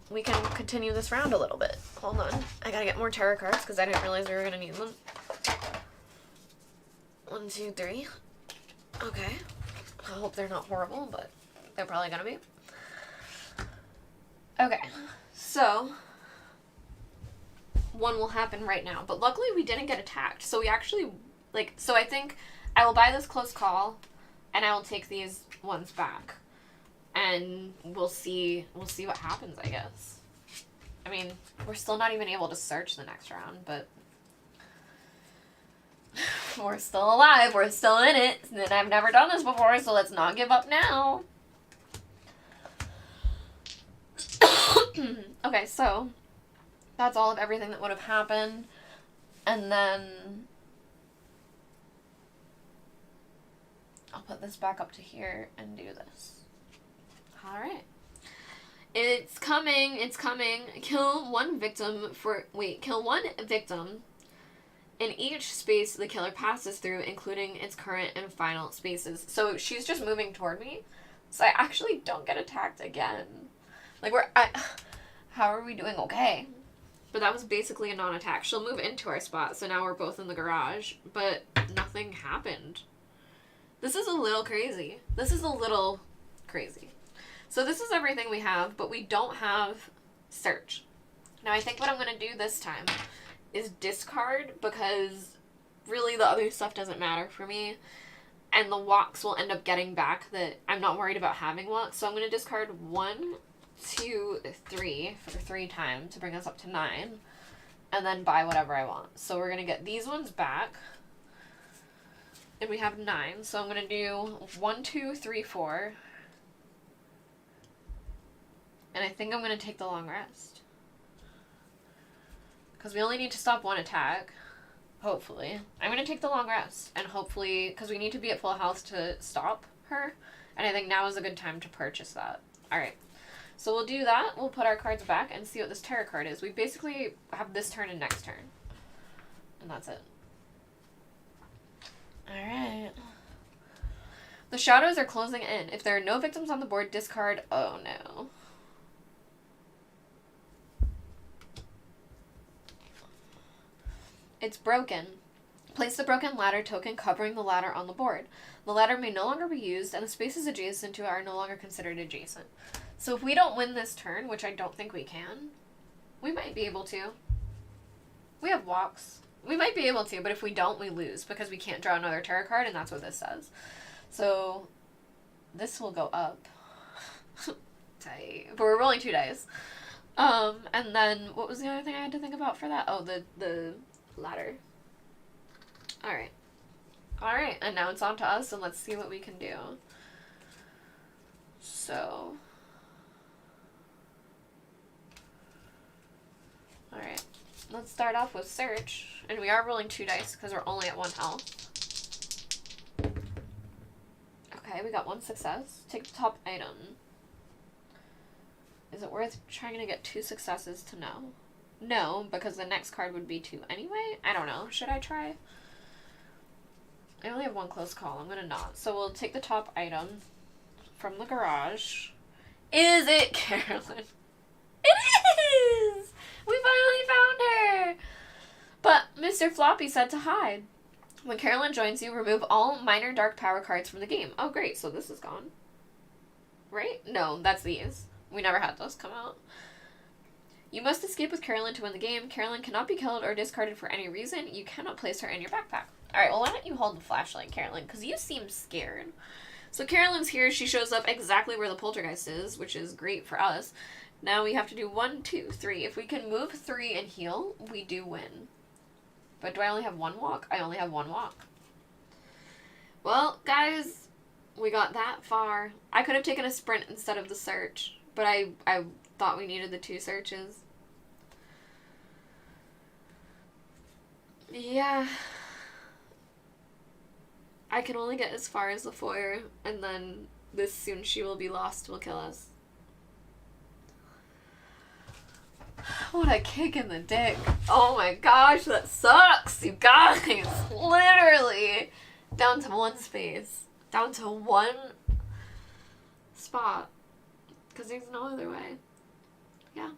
We can continue this round a little bit. Hold on. I gotta get more tarot cards because I didn't realize we were gonna need them. 1, 2, 3. Okay. I hope they're not horrible, but they're probably gonna be. Okay, so 1 will happen right now, but luckily we didn't get attacked, so we actually, so I think I will buy this close call, and I will take these ones back, and we'll see what happens, I guess. I mean, we're still not even able to search the next round, but we're still alive, we're still in it, and I've never done this before, so let's not give up now. Okay, so that's all of everything that would have happened. And then I'll put this back up to here and do this. Alright. It's coming. Kill 1 victim kill 1 victim in each space the killer passes through, including its current and final spaces. So she's just moving toward me. So I actually don't get attacked again. Like, how are we doing okay? But that was basically a non-attack. She'll move into our spot, so now we're both in the garage, but nothing happened. This is a little crazy. So this is everything we have, but we don't have search. Now I think what I'm going to do this time is discard, because really the other stuff doesn't matter for me. And the walks will end up getting back that I'm not worried about having walks. So I'm going to discard 1, 2, 3 for 3 times to bring us up to 9. And then buy whatever I want. So we're going to get these ones back. And we have 9. So I'm going to do 1, 2, 3, 4. And I think I'm going to take the long rest. Because we only need to stop 1 attack. Hopefully. I'm going to take the long rest. And hopefully, because we need to be at full health to stop her. And I think now is a good time to purchase that. Alright. So we'll do that. We'll put our cards back and see what this tarot card is. We basically have this turn and next turn. And that's it. Alright. The shadows are closing in. If there are no victims on the board, discard... Oh, no. It's broken. Place the broken ladder token covering the ladder on the board. The ladder may no longer be used, and the spaces adjacent to it are no longer considered adjacent. So if we don't win this turn, which I don't think we can, we might be able to. We have walks. We might be able to, but if we don't, we lose, because we can't draw another tarot card, and that's what this says. So this will go up. Tight. But we're rolling 2 dice. And then, what was the other thing I had to think about for that? Oh, the ladder. Alright. Alright, and now it's on to us, and let's see what we can do. So... Alright. Let's start off with search. And we are rolling 2 dice, because we're only at 1 health. Okay, we got 1 success. Take the top item. Is it worth trying to get 2 successes to know? No, because the next card would be 2 anyway? I don't know. Should I try? I only have 1 close call. I'm gonna not. So we'll take the top item from the garage. Is it Carolyn? It is! We finally found her! But Mr. Floppy said to hide. When Carolyn joins you, remove all minor dark power cards from the game. Oh, great. So this is gone. Right? No, that's these. We never had those come out. You must escape with Carolyn to win the game. Carolyn cannot be killed or discarded for any reason. You cannot place her in your backpack. Alright, well, why don't you hold the flashlight, Carolyn? Because you seem scared. So Carolyn's here. She shows up exactly where the Poltergeist is, which is great for us. Now we have to do 1, 2, 3. If we can move 3 and heal, we do win. But do I only have 1 walk? I only have 1 walk. Well, guys, we got that far. I could have taken a sprint instead of the search, but I thought we needed the 2 searches. Yeah. I can only get as far as the foyer, and then this soon she will be lost will kill us. What a kick in the dick. Oh my gosh, that sucks, you guys. Literally. Down to 1 space. Down to 1 spot. Because there's no other way. Yeah.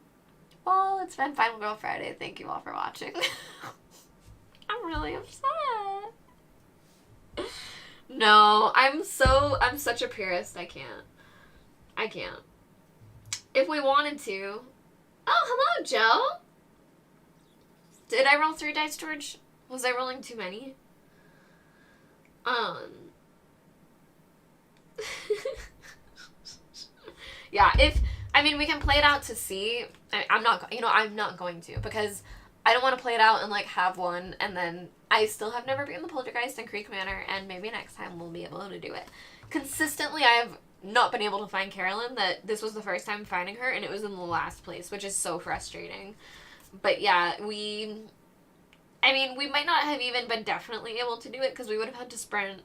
Well, it's been Final Girl Friday. Thank you all for watching. I'm really upset. No, I'm such a purist. I can't. If we wanted to. Oh, hello, Joe. Did I roll 3 dice, George? Was I rolling too many? Yeah, we can play it out to see. I'm not going to, because I don't want to play it out and, like, have one, and then I still have never beaten the Poltergeist in Creek Manor, and maybe next time we'll be able to do it. Consistently, I have not been able to find Carolyn. That this was the first time finding her, and it was in the last place, which is so frustrating. But yeah, we might not have even been definitely able to do it, because we would have had to sprint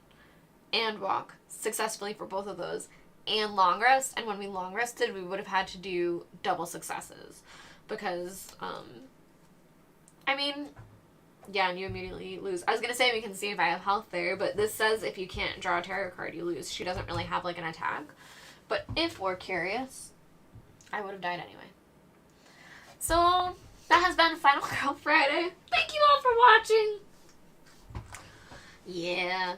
and walk successfully for both of those, and long rest, and when we long rested, we would have had to do double successes, because, yeah, and you immediately lose. I was gonna say we can see if I have health there, but this says if you can't draw a tarot card, you lose. She doesn't really have, like, an attack, But if we're curious, I would have died anyway. So, that has been Final Girl Friday. Thank you all for watching. Yeah.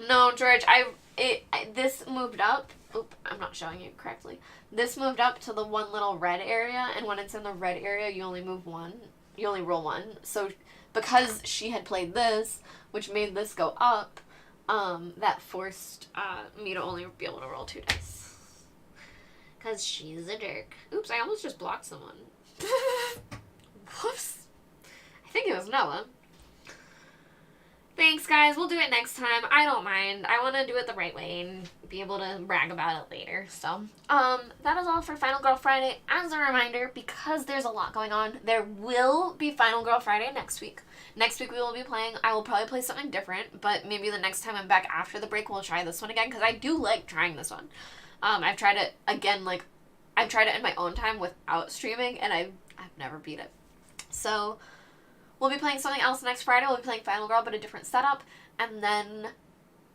No, George, this moved up. Oop, I'm not showing you correctly. This moved up to the one little red area, and when it's in the red area, you only move one. You only roll one. So, because she had played this, which made this go up, that forced me to only be able to roll 2 dice. Because she's a jerk. Oops, I almost just blocked someone. Whoops. I think it was Noah. Thanks, guys. We'll do it next time. I don't mind. I want to do it the right way and be able to brag about it later. So, that is all for Final Girl Friday. As a reminder, because there's a lot going on, there will be Final Girl Friday next week. Next week we will be playing, I will probably play something different, but maybe the next time I'm back after the break, we'll try this one again, because I do like trying this one. I've tried it, again, like, I've tried it in my own time without streaming, and I've never beat it. So, we'll be playing something else next Friday. We'll be playing Final Girl, but a different setup. And then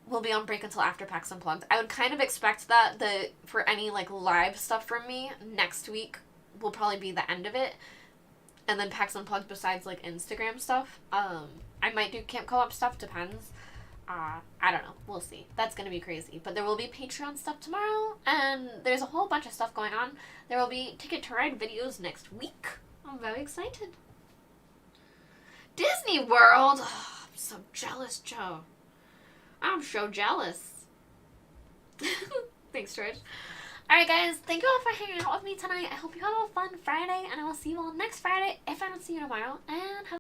we'll be on break until after PAX Unplugged. I would kind of expect that for any, like, live stuff from me, next week will probably be the end of it. And then PAX Unplugged besides, like, Instagram stuff. I might do Camp Co-op stuff, depends. I don't know. We'll see. That's going to be crazy. But there will be Patreon stuff tomorrow, and there's a whole bunch of stuff going on. There will be Ticket to Ride videos next week. I'm very excited. Disney World! Oh, I'm so jealous, Joe. I'm so jealous. Thanks, George. Alright, guys. Thank you all for hanging out with me tonight. I hope you have a fun Friday, and I will see you all next Friday if I don't see you tomorrow. And have